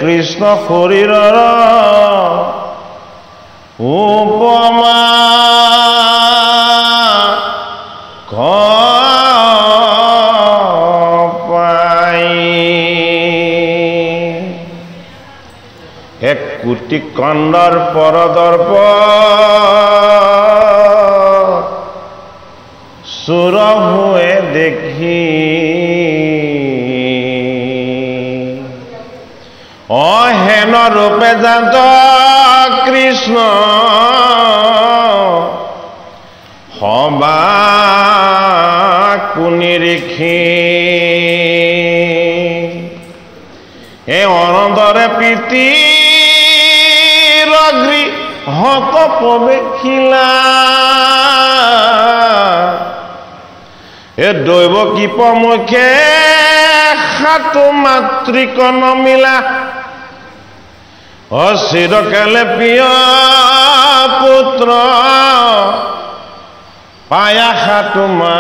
কৃষ্ণ শৰীৰৰ উপমা পাই এক কোটি কণ্ডৰ পৰদৰ্প চুৰ হৈ দেখি অহেন ৰূপে জাত কৃষ্ণ সবা কুনিৰিখি এই অনন্দৰে প্ৰীতিৰ গৃহত প্ৰৱেশিলা এ দৈৱ কৃপমুখে সাতু মাতৃক নমিলা অচিৰকালে প্ৰিয় পুত্ৰ পায়া সাতু মা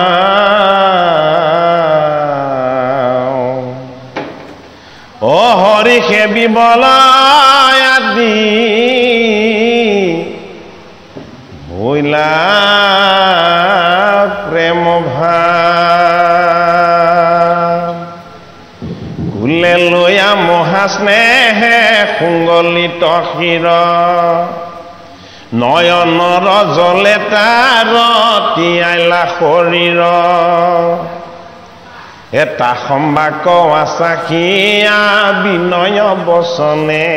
অ হৰি সেবিবল আদি ভৈলা প্ৰেম ভাৱ কুলে লয়া মহাস্নেহে সুংগলিত শিৰ নয়নৰ জলে তাৰ তিয়াইলা শৰীৰ এটা সম্বাক আচাখিয়া বিনয় বচনে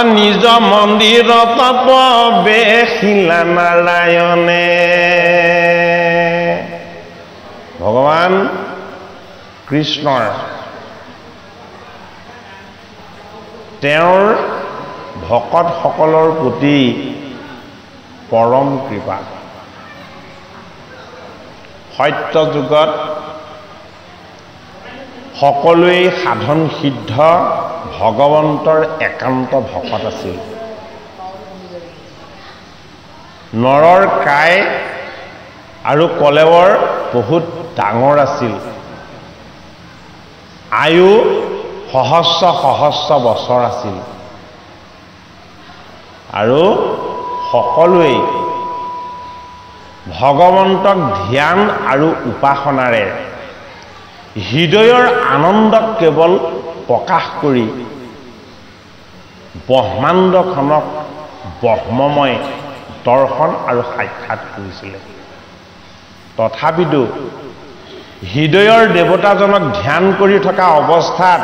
নিজ মন্দিৰত প্ৰৱেশিলা নাৰায়ণে ভগৱান কৃষ্ণৰ তেওঁৰ ভকতসকলৰ প্ৰতি পৰম কৃপা। সত্য যুগত সকলোৱেই সাধন সিদ্ধ ভগৱন্তৰ একান্ত ভকত আছিল। নৰৰ কায় আৰু কলেৱৰ বহুত ডাঙৰ আছিল। আয়ু সহস্ৰ সহস্ৰ বছৰ আছিল আৰু সকলোৱেই ভগৱন্তক ধ্যান আৰু উপাসনাৰে হৃদয়ৰ আনন্দক কেৱল প্ৰকাশ কৰি ব্ৰহ্মাণ্ডখনক ব্ৰহ্মময় দৰ্শন আৰু সাক্ষাৎ কৰিছিলে। তথাপিতো হৃদয়ৰ দেৱতাজনক ধ্যান কৰি থকা অৱস্থাত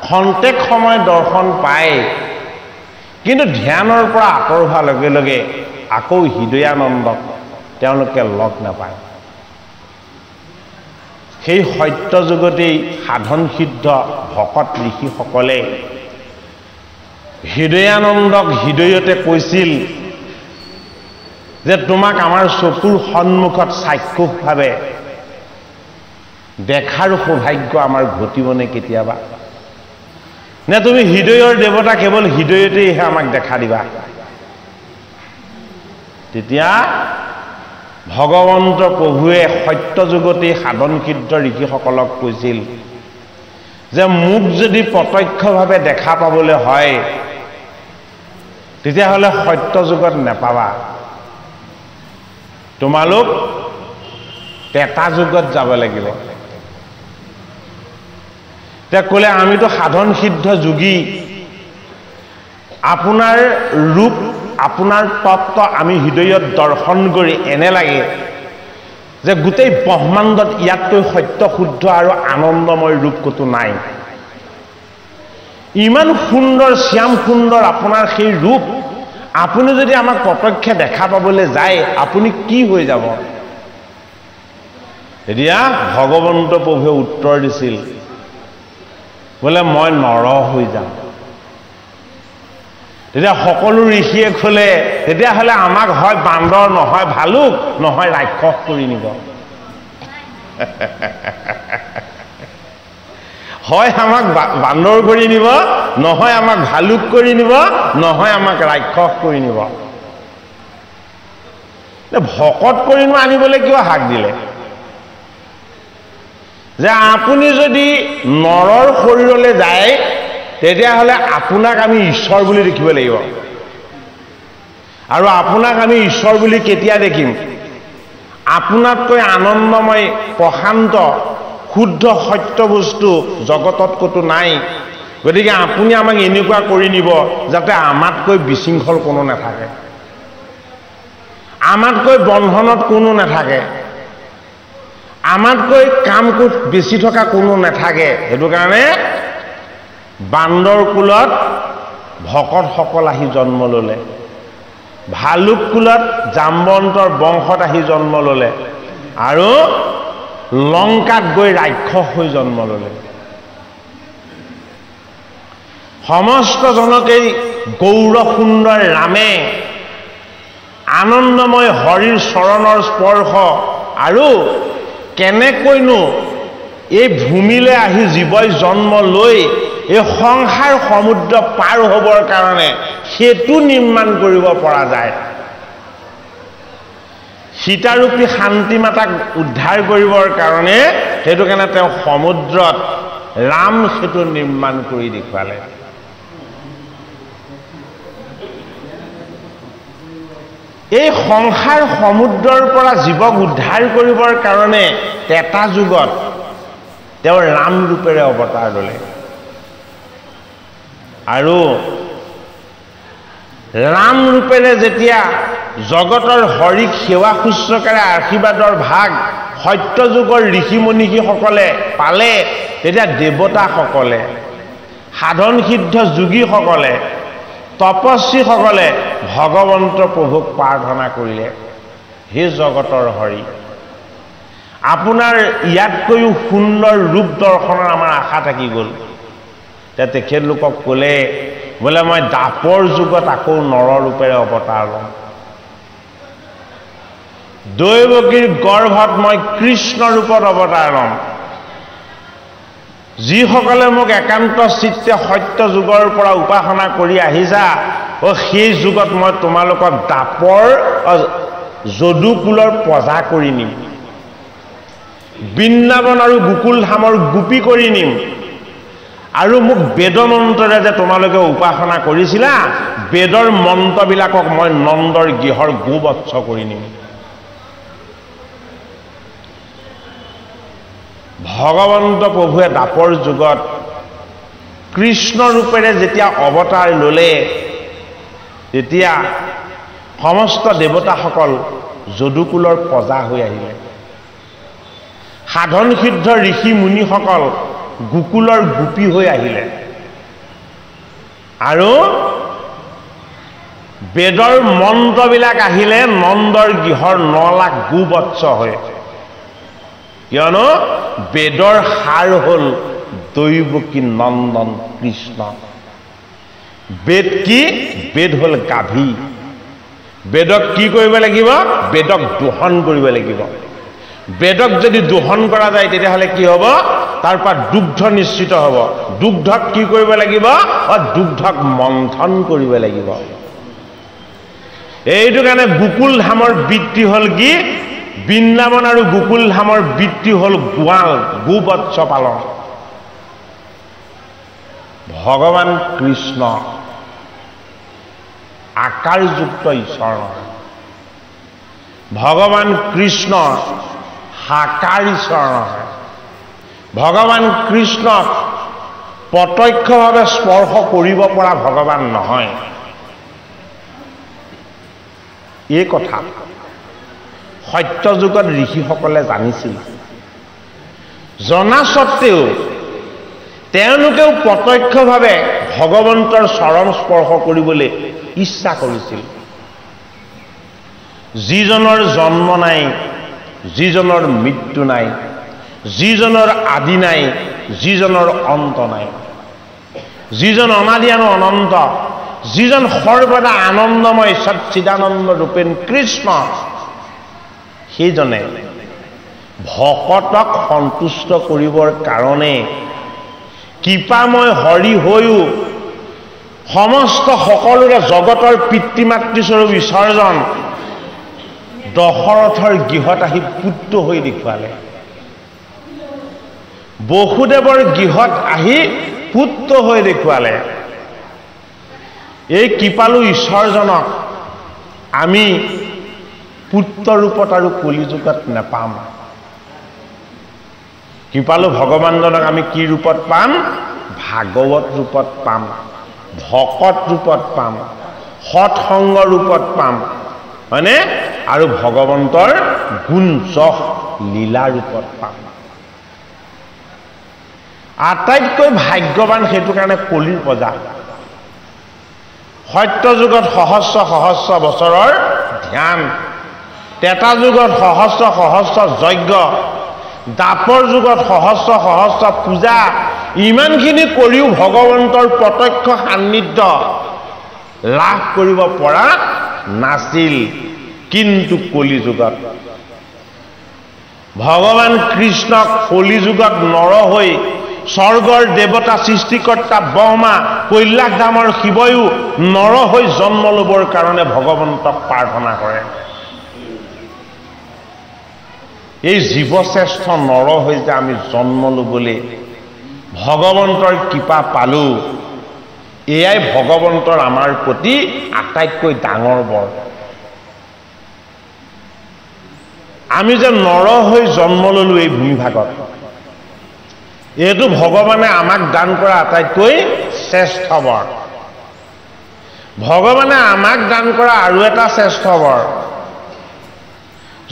খন্তেক সময় দৰ্শন পায়, কিন্তু ধ্যানৰ পৰা আঁতৰ হোৱাৰ লগে লগে আকৌ হৃদয়ানন্দক তেওঁলোকে লগ নাপায়। সেই সত্য যুগতেই সাধন সিদ্ধ ভকত ঋষিসকলে হৃদয়ানন্দক হৃদয়তে কৈছিল যে তোমাক আমাৰ চকুৰ সন্মুখত চাক্ষুষভাৱে দেখাৰ সৌভাগ্য আমাৰ ঘটিবনে কেতিয়াবা? নে তুমি হৃদয়ৰ দেৱতা কেৱল হৃদয়তেইহে আমাক দেখা দিবা? তেতিয়া ভগৱন্ত প্ৰভুৱে সত্য যুগতেই সাধন সিদ্ধ ঋষিসকলক কৈছিল যে মোক যদি প্ৰত্যক্ষভাৱে দেখা পাবলৈ হয় তেতিয়াহ'লে সত্য যুগত নেপাবা, তোমালোক ত্ৰেতা যুগত যাব লাগিব। তেওঁ ক'লে আমিতো সাধন সিদ্ধ যোগী, আপোনাৰ ৰূপ আপোনাৰ তত্ত্ব আমি হৃদয়ত দৰ্শন কৰি এনে লাগে যে গোটেই ব্ৰহ্মাণ্ডত ইয়াতকৈ সত্য শুদ্ধ আৰু আনন্দময় ৰূপ ক'তো নাই। ইমান সুন্দৰ শ্যাম সুন্দৰ আপোনাৰ সেই ৰূপ, আপুনি যদি আমাক প্ৰত্যক্ষে দেখা পাবলৈ যায় আপুনি কি হৈ যাব? এতিয়া ভগৱন্ত প্ৰভুৱে উত্তৰ দিছিল বোলে মই নৰ হৈ যাম। তেতিয়া সকলো ঋষিয়ে ক'লে তেতিয়াহ'লে আমাক হয় বান্দৰ নহয় ভালুক নহয় ৰাক্ষস কৰি নিব। হয় আমাক বান্দৰ কৰি নিব, নহয় আমাক ভালুক কৰি নিব, নহয় আমাক ৰাক্ষস কৰি নিব। ভকত কৰিনো আনিবলৈ কিয় হাক দিলে? যে আপুনি যদি নৰৰ শৰীৰলৈ যায় তেতিয়াহ'লে আপোনাক আমি ঈশ্বৰ বুলি দেখিব লাগিব। আৰু আপোনাক আমি ঈশ্বৰ বুলি কেতিয়া দেখিম? আপোনাতকৈ আনন্দময় প্ৰশান্ত শুদ্ধ সত্য বস্তু জগতত ক'তো নাই। গতিকে আপুনি আমাক এনেকুৱা কৰি নিব যাতে আমাতকৈ বিশৃংখল কোনো নাথাকে, আমাতকৈ বন্ধনত কোনো নাথাকে, আমাতকৈ কাম বেছি থকা কোনো নাথাকে। সেইটো কাৰণে বান্দৰ কুলত ভকতসকল আহি জন্ম ল'লে, ভালুক কুলত জাম্বন্তৰ বংশত আহি জন্ম ল'লে আৰু লংকাত গৈ ৰাক্ষস হৈ জন্ম ল'লে। সমস্ত জনকেই গৌৰ সুন্দৰ ৰামে আনন্দময় হৰিৰ চৰণৰ স্পৰ্শ আৰু কেনেকৈনো এই ভূমিলৈ আহি জীৱই জন্ম লৈ এই সংসাৰ সমুদ্ৰ পাৰ হ'বৰ কাৰণে সেতু নিৰ্মাণ কৰিব পৰা যায়। সীতাৰূপী শান্তি মাতাক উদ্ধাৰ কৰিবৰ কাৰণে সেইটো কাৰণে তেওঁ সমুদ্ৰত ৰাম সেতু নিৰ্মাণ কৰি দেখুৱালে। এই সংসাৰ সমুদ্ৰৰ পৰা জীৱক উদ্ধাৰ কৰিবৰ কাৰণে ত্ৰেতা যুগত তেওঁ ৰাম ৰূপেৰে অৱতাৰ ল'লে আৰু ৰাম ৰূপেৰে যেতিয়া জগতৰ হৰিক সেৱা শুশ্ৰূষাৰে আশীৰ্বাদৰ ভাগ সত্য যুগৰ ঋষি মনীষীসকলে পালে, তেতিয়া দেৱতাসকলে সাধন সিদ্ধ যোগীসকলে তপস্বীসকলে ভগৱন্ত প্ৰভুক প্ৰাৰ্থনা কৰিলে, হে জগতৰ হৰি, আপোনাৰ ইয়াতকৈও সুন্দৰ ৰূপ দৰ্শনৰ আমাৰ আশা থাকি গ'ল। তেখেতলোকক ক'লে বোলে মই দাপৰ যুগত আকৌ নৰ ৰূপেৰে অৱতাৰ ল'ম। দৈৱকীৰ গৰ্ভত মই কৃষ্ণ ৰূপত অৱতাৰ ল'ম। যিসকলে মোক একান্ত চিত্তে সত্য যুগৰ পৰা উপাসনা কৰি আহিছা, সেই যুগত মই তোমালোকক দাপৰ যদুকুলৰ প্ৰজা কৰি নিম, বৃন্দাবন আৰু গোকুল ধামৰ গোপী কৰি নিম, আৰু মোক বেদমন্ত্ৰৰে যে তোমালোকে উপাসনা কৰিছিলা, বেদৰ মন্ত্ৰবিলাকক মই নন্দৰ গৃহৰ গোবৎস কৰি নিম। ভগৱন্ত প্ৰভুৱে দাপৰ যুগত কৃষ্ণ ৰূপেৰে যেতিয়া অৱতাৰ ল'লে, তেতিয়া সমস্ত দেৱতাসকল যদুকুলৰ প্ৰজা হৈ আহিলে। সাধন সিদ্ধ ঋষি মুনিসকল গোকুলৰ গোপী হৈ আহিলে, আৰু বেদৰ মন্ত্ৰবিলাক আহিলে নন্দৰ গৃহৰ 9 লাখ গোবৎস হৈ। কিয়নো বেদৰ সাৰ হ'ল দৈৱকী নন্দন কৃষ্ণ। বেদ কি? বেদ হ'ল গাভী। বেদক কি কৰিব লাগিব? বেদক দোহন কৰিব লাগিব। বেদক যদি দোহন কৰা যায় তেতিয়াহ'লে কি হ'ব? তাৰ পৰা দুগ্ধ নিশ্চিত হ'ব। দুগ্ধক কি কৰিব লাগিব? দুগ্ধক মন্থন কৰিব লাগিব। এইটো কাৰণে গোকুল ধামৰ বৃত্তি হ'ল কি? বৃন্দাবন আৰু গোকুল ধামৰ বৃত্তি হ'ল গোৱাল, গোবৎস পালন। ভগৱান কৃষ্ণ আকাৰযুক্ত ঈশ্বৰ নহয়। ভগৱান কৃষ্ণ সাকাৰ ঈশ্বৰ নহয়। ভগৱান কৃষ্ণক প্ৰত্যক্ষভাৱে স্পৰ্শ কৰিব পৰা ভগৱান নহয়। এই কথা সত্য যুগত ঋষিসকলে জানিছিল। জনা স্বত্তেও তেওঁলোকেও প্ৰত্যক্ষভাৱে ভগৱন্তৰ চৰণ স্পৰ্শ কৰিবলৈ ইচ্ছা কৰিছিল। যিজনৰ জন্ম নাই, যিজনৰ মৃত্যু নাই, যিজনৰ আদি নাই, যিজনৰ অন্ত নাই, যিজন অনাদি আৰু অনন্ত, যিজন সৰ্বদা আনন্দময় সচ্চিদানন্দ ৰূপেণ কৃষ্ণ, সেইজনে ভকতক সন্তুষ্ট কৰিবৰ কাৰণে কৃপাময় হৰি হৈও সমস্ত সকলোৰে জগতৰ পিতৃ মাতৃস্বৰূপ ঈশ্বৰজন দশৰথৰ গৃহত আহি পুত্ৰ হৈ দেখুৱালে। বসুদেৱৰ গৃহত আহি পুত্ৰ হৈ দেখুৱালে। এই কৃপালু ঈশ্বৰজনক আমি পুত্ৰ ৰূপত আৰু কলিযুগত নেপাম। কৃপালু ভগৱানজনক আমি কি ৰূপত পাম? ভাগৱত ৰূপত পাম, ভকত ৰূপত পাম, সৎসংগ ৰূপত পাম, হয়নে? আৰু ভগৱন্তৰ গুণ যশ লীলা ৰূপত পাম। আটাইতকৈ ভাগ্যৱান সেইটো কাৰণে কলিৰ প্ৰজা। সত্য যুগত সহস্ৰ সহস্ৰ বছৰৰ ধ্যান, ত্ৰেতা যুগত সহস্ৰ সহস্ৰ যজ্ঞ, দাপৰ যুগত সহস্ৰ সহস্ৰ পূজা, ইমানখিনি কৰিও ভগৱন্তৰ প্ৰত্যক্ষ সান্নিধ্য লাভ কৰিব পৰা নাছিল। কিন্তু কলিযুগত ভগৱান কৃষ্ণক কলিযুগত নৰ হৈ স্বৰ্গৰ দেৱতা সৃষ্টিকৰ্তা ব্ৰহ্মা, কৈলাশ ধামৰ শিৱয়ো নৰ হৈ জন্ম ল'বৰ কাৰণে ভগৱন্তক প্ৰাৰ্থনা কৰে। এই জীৱশ্ৰেষ্ঠ নৰ হৈ যে আমি জন্ম ল'বলৈ ভগৱন্তৰ কৃপা পালো, এয়াই ভগৱন্তৰ আমাৰ প্ৰতি আটাইতকৈ ডাঙৰ বৰ। আমি যে নৰ হৈ জন্ম ল'লো এই ভূমিভাগত, এইটো ভগৱানে আমাক দান কৰা আটাইতকৈ শ্ৰেষ্ঠ বৰ। ভগৱানে আমাক দান কৰা আৰু এটা শ্ৰেষ্ঠ বৰ,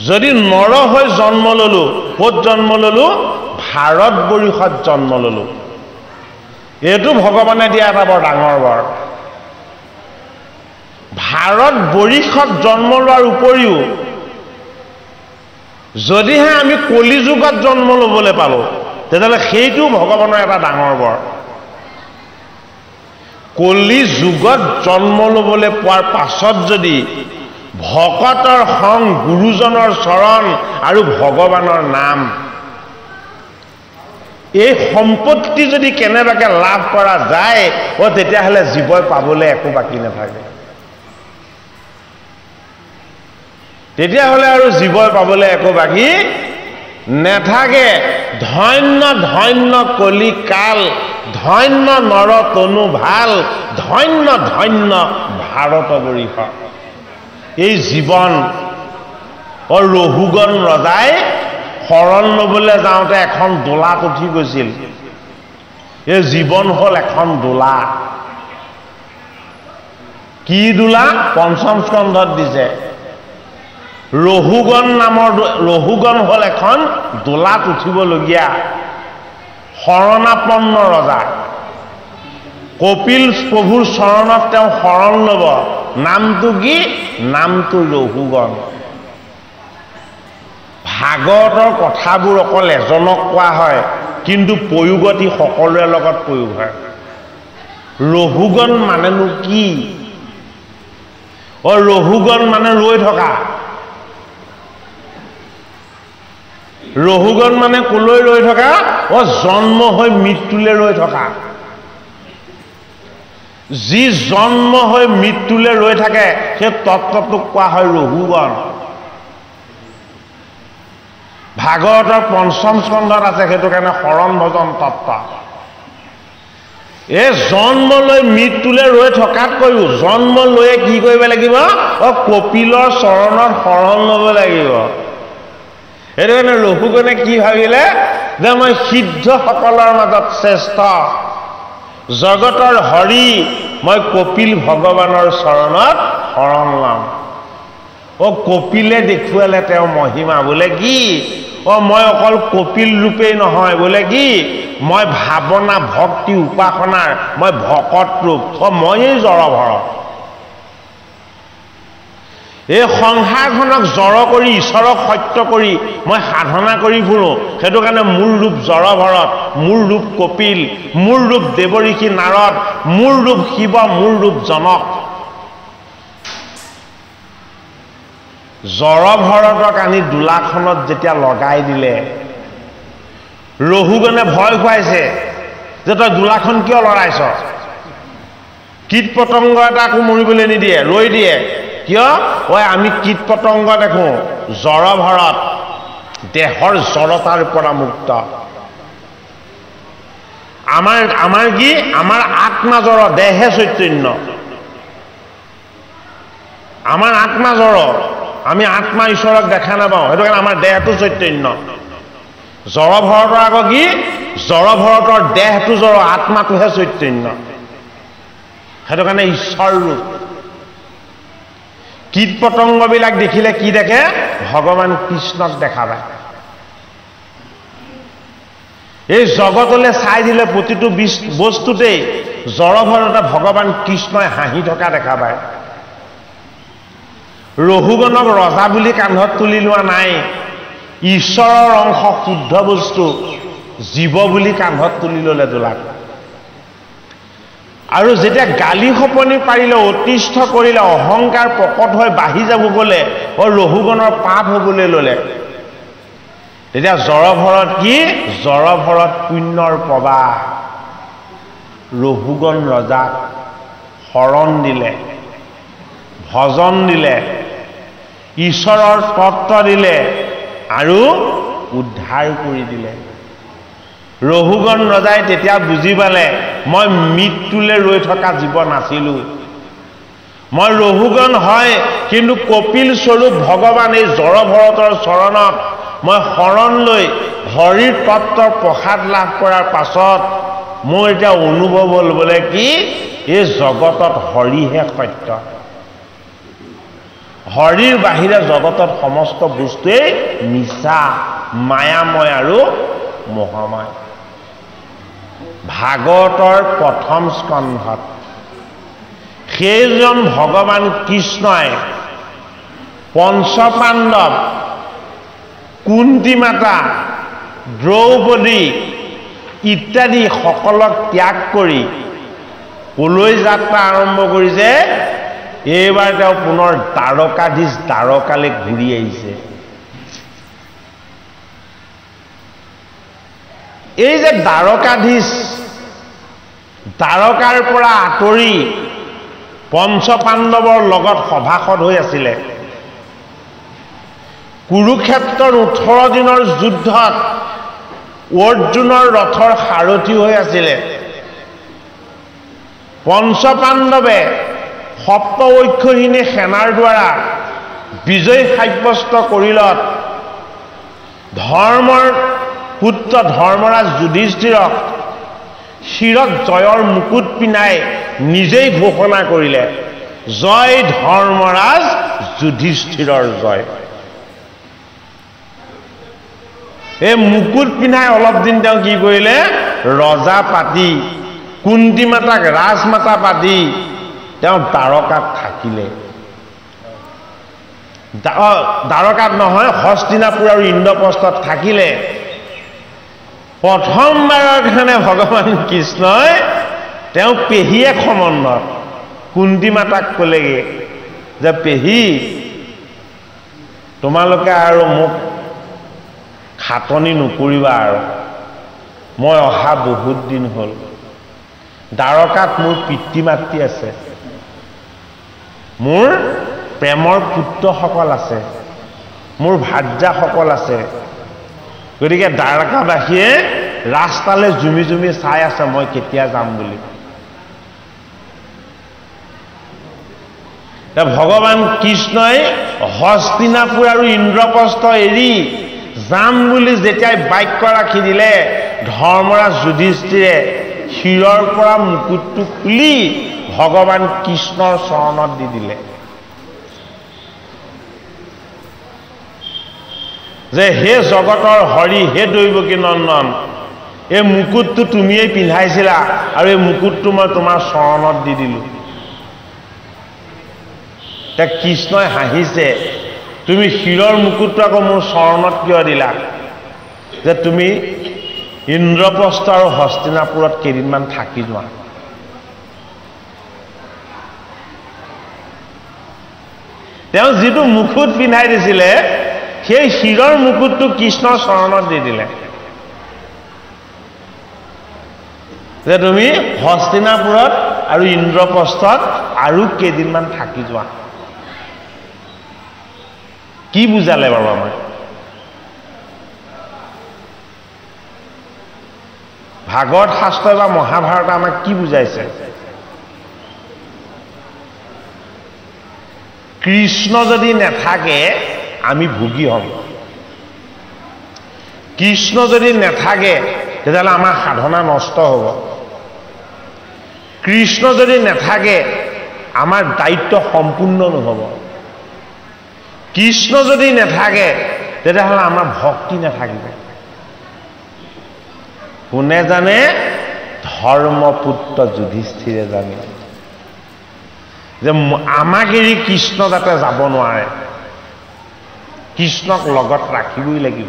যদি নৰ হৈ জন্ম ল'লো, ক'ত জন্ম ল'লো? ভাৰতবৰ্ষত জন্ম ল'লো। এইটো ভগৱানে দিয়া এটা বৰ ডাঙৰ বৰ। ভাৰতবৰ্ষত জন্ম লোৱাৰ উপৰিও যদিহে আমি কলিযুগত জন্ম ল'বলৈ পালো, তেতিয়াহ'লে সেইটো ভগৱানৰ এটা ডাঙৰ বৰ। কলিযুগত জন্ম ল'বলৈ পোৱাৰ পাছত যদি ভকতৰ সং গুৰুজনৰ চৰণ আৰু ভগৱানৰ নাম এই সম্পত্তি যদি কেনেবাকে লাভ কৰা যায় তেতিয়াহ'লে জীৱই পাবলৈ একো বাকী নাথাকে তেতিয়াহ'লে আৰু জীৱই পাবলৈ একো বাকী নেথাকে ধন্য ধন্য কলি কাল ধন্য নৰ তনু ভাল ধন্য ধন্য ভাৰতবৰ্ষ এই জীৱন ৰহুগণ ৰজাই শৰণ ল'বলৈ যাওঁতে এখন দোলাত উঠি গৈছিল এই জীৱন হ'ল এখন দোলা কি দোলা পঞ্চম স্কন্ধত দিছে ৰহুগণ নামৰ ৰহুগণ হ'ল এখন দোলাত উঠিবলগীয়া শৰণাপন্ন ৰজা কপিল প্ৰভুৰ চৰণত তেওঁ শৰণ ল'ব নামটো কি নামটো ৰহুগণ ভাগৱতৰ কথাবোৰ অকল এজনক কোৱা হয় কিন্তু প্ৰয়োগতি সকলোৰে লগত প্ৰয়োগ হয় ৰহুগণ মানেনো কি ৰহুগণ মানে ৰৈ থকা ৰহুগণ মানে কলৈ ৰৈ থকা জন্ম হৈ মৃত্যুলৈ ৰৈ থকা যি জন্ম হৈ মৃত্যুলৈ ৰৈ থাকে সেই তত্ত্বটোক কোৱা হয় ৰহুগণ ভাগৱতৰ পঞ্চম স্কন্ধত আছে সেইটো কাৰণে শৰণ ভজন তত্ত্ব এই জন্ম লৈ মৃত্যুলৈ ৰৈ থকাতকৈও জন্ম লৈয়ে কি কৰিব লাগিব কপিলৰ চৰণত শৰণ ল'ব লাগিব সেইটো কাৰণে ৰহুগণে কি ভাবিলে যে মই সিদ্ধসকলৰ মাজত শ্ৰেষ্ঠ জগতৰ হৰি মই কপিল ভগৱানৰ চৰণত শৰণ ল'ম কপিলে দেখুৱালে তেওঁ মহিমা বোলে কি মই অকল কপিল ৰূপেই নহয় বোলে কি মই ভাৱনা ভক্তি উপাসনাৰ মই ভকত ৰূপ ময়েই জড়ভৰত এই সংসাৰখনক জড় কৰি ঈশ্বৰক সত্য কৰি মই সাধনা কৰি ফুৰো সেইটো কাৰণে মোৰ ৰূপ জড়ভৰত মোৰ ৰূপ কপিল মোৰ ৰূপ দেৱঋষি নাৰদ মোৰ ৰূপ শিৱ মোৰ ৰূপ জনক জড়ভৰতক আনি দোলাখনত যেতিয়া লগাই দিলে ৰহুগণে ভয় খুৱাইছে যে তই দোলাখন কিয় লৰাইছ কীট পতংগ এটাকো মৰিবলৈ নিদিয়ে ৰৈ দিয়ে কিয় আমি কীট পতংগ দেখো জড়ভৰত দেহৰ জড়তাৰ পৰা মুক্ত আমাৰ কি আমাৰ আত্মা জড় দেহে চৈতন্য আমাৰ আত্মা জড় আমি আত্মা ঈশ্বৰক দেখা নাপাওঁ সেইটো কাৰণে আমাৰ দেহটো চৈতন্য জড়ভৰতৰ আকৌ কি জড়ভৰতৰ দেহটো জড় আত্মাটোহে চৈতন্য সেইটো কাৰণে ঈশ্বৰ ৰূপ কীট পতংগবিলাক দেখিলে কি দেখে ভগৱান কৃষ্ণক দেখা পায় এই জগতলৈ চাই দিলে প্ৰতিটো বস্তুতেই জড়ভৰতে ভগৱান কৃষ্ণই হাঁহি থকা দেখা পায় ৰহুগণক ৰজা বুলি কান্ধত তুলি লোৱা নাই ঈশ্বৰৰ অংশ শুদ্ধ বস্তু জীৱ বুলি কান্ধত তুলি ল'লে দোলাক আৰু যেতিয়া গালি খপনি পাৰিলে অতিষ্ঠ কৰিলে অহংকাৰ প্ৰকট হৈ বাঢ়ি যাব গ'লে ৰহুগণৰ পাপ হ'বলৈ ল'লে তেতিয়া জড়ভৰত কি জড়ভৰত পুণ্যৰ প্ৰবাহ ৰহুগণ ৰজাক শৰণ দিলে ভজন দিলে ঈশ্বৰৰ তত্ত্ব দিলে আৰু উদ্ধাৰ কৰি দিলে ৰহুগণ ৰজাই তেতিয়া বুজি পালে মই মৃত্যুলৈ ৰৈ থকা জীৱ নাছিলোঁ মই ৰহুগণ হয় কিন্তু কপিল স্বৰূপ ভগৱান এই জড়ভৰতৰ চৰণত মই শৰণ লৈ হৰিৰ তত্ত্বৰ প্ৰসাদ লাভ কৰাৰ পাছত মোৰ এতিয়া অনুভৱ হ'ল বোলে কি এই জগতত হৰিহে সত্য হৰিৰ বাহিৰে জগতত সমস্ত বস্তুৱেই মিছা মায়াময় আৰু মোহময় ভাগৱতৰ প্ৰথম স্কন্ধত সেইজন ভগৱান কৃষ্ণই পঞ্চপাণ্ডৱ কুন্তি মাতা দ্ৰৌপদী ইত্যাদি সকলক ত্যাগ কৰি কলৈ যাত্ৰা আৰম্ভ কৰিছে এইবাৰ তেওঁ পুনৰ দ্বাৰকাধীশ দ্বাৰকালৈ ঘূৰি আহিছে। এই যে দ্বাৰকাধীশ দ্বাৰকাৰ পৰা আঁতৰি পঞ্চপাণ্ডৱৰ লগত সভাসদ হৈ আছিলে। কুৰুক্ষেত্ৰৰ 18 দিনৰ যুদ্ধত অৰ্জুনৰ ৰথৰ সাৰথী হৈ আছিলে। পঞ্চপাণ্ডৱে সপ্তঐক্যহীনী সেনাৰ দ্বাৰা বিজয় সাব্যস্ত কৰিলত ধৰ্মৰ পুত্ৰ ধৰ্মৰাজ যুধিষ্ঠিৰক শিৰত জয়ৰ মুকুট পিন্ধাই নিজেই ঘোষণা কৰিলে, জয় ধৰ্মৰাজ যুধিষ্ঠিৰৰ জয়। এই মুকুট পিন্ধাই অলপ দিন তেওঁ কি কৰিলে, ৰজা পাতি কুন্তি মাতাক ৰাজমাতা পাতি তেওঁ দ্বাৰকাত থাকিলে। দ্বাৰকাত নহয়, হস্তিনাপুৰ আৰু ইন্দ্ৰপ্ৰস্থত থাকিলে। প্ৰথমবাৰৰ কাৰণে ভগৱান কৃষ্ণই তেওঁ পেহীয়েক সম্বন্ধত কুন্তি মাতাক ক'লেগে যে পেহী, তোমালোকে আৰু মোক খাটনি নকৰিবা, আৰু মই অহা বহুত দিন হ'ল। দ্বাৰকাত মোৰ পিতৃ মাতৃ আছে, মোৰ প্ৰেমৰ পুত্ৰসকল আছে, মোৰ ভাৰ্যাসকল আছে। গতিকে দ্বাৰকাবাসীয়ে ৰাস্তালৈ জুমি জুমি চাই আছে মই কেতিয়া যাম বুলি। ভগৱান কৃষ্ণই হস্তিনাপুৰ আৰু ইন্দ্ৰপ্ৰস্থ এৰি যাম বুলি যেতিয়াই বাক্য ৰাখি দিলে, ধৰ্মৰাজ যুধিষ্ঠিৰে শিৰৰ পৰা মুকুটটো খুলি ভগৱান কৃষ্ণৰ চৰণত দি দিলে যে হে জগতৰ হৰি, হে দৈৱকী নন্দন, এই মুকুটটো তুমিয়েই পিন্ধাইছিলা আৰু এই মুকুটটো মই তোমাৰ চৰণত দি দিলো। কৃষ্ণই হাঁহিছে, তুমি শিৰৰ মুকুটটো আকৌ মোৰ চৰণত কিয় দিলা? যে তুমি ইন্দ্ৰপ্ৰস্থ আৰু হস্তিনাপুৰত কেইদিনমান থাকি যোৱা। তেওঁ যিটো মুকুট পিন্ধাই দিছিলে সেই শিৰৰ মুকুটটো কৃষ্ণৰ চৰণত দি দিলে যে তুমি হস্তিনাপুৰত আৰু ইন্দ্ৰপ্ৰস্থত আৰু কেইদিনমান থাকি যোৱা। কি বুজালে বাৰু আমাক? ভাগৱত শাস্ত্ৰই বা মহাভাৰতে আমাক কি বুজাইছে? কৃষ্ণ যদি নাথাকে আমি ভোগী হম। কৃষ্ণ যদি নাথাকে তেতিয়াহ'লে আমাৰ সাধনা নষ্ট হ'ব। কৃষ্ণ যদি নাথাকে আমাৰ দায়িত্ব সম্পূৰ্ণ নহ'ব। কৃষ্ণ যদি নাথাকে তেতিয়াহ'লে আমাৰ ভক্তি নাথাকিব। কোনে জানে? ধৰ্মপুত্ৰ যুধিষ্ঠিৰে জানে যে আমাক এৰি কৃষ্ণ যাতে যাব নোৱাৰে, কৃষ্ণক লগত ৰাখিবই লাগিব।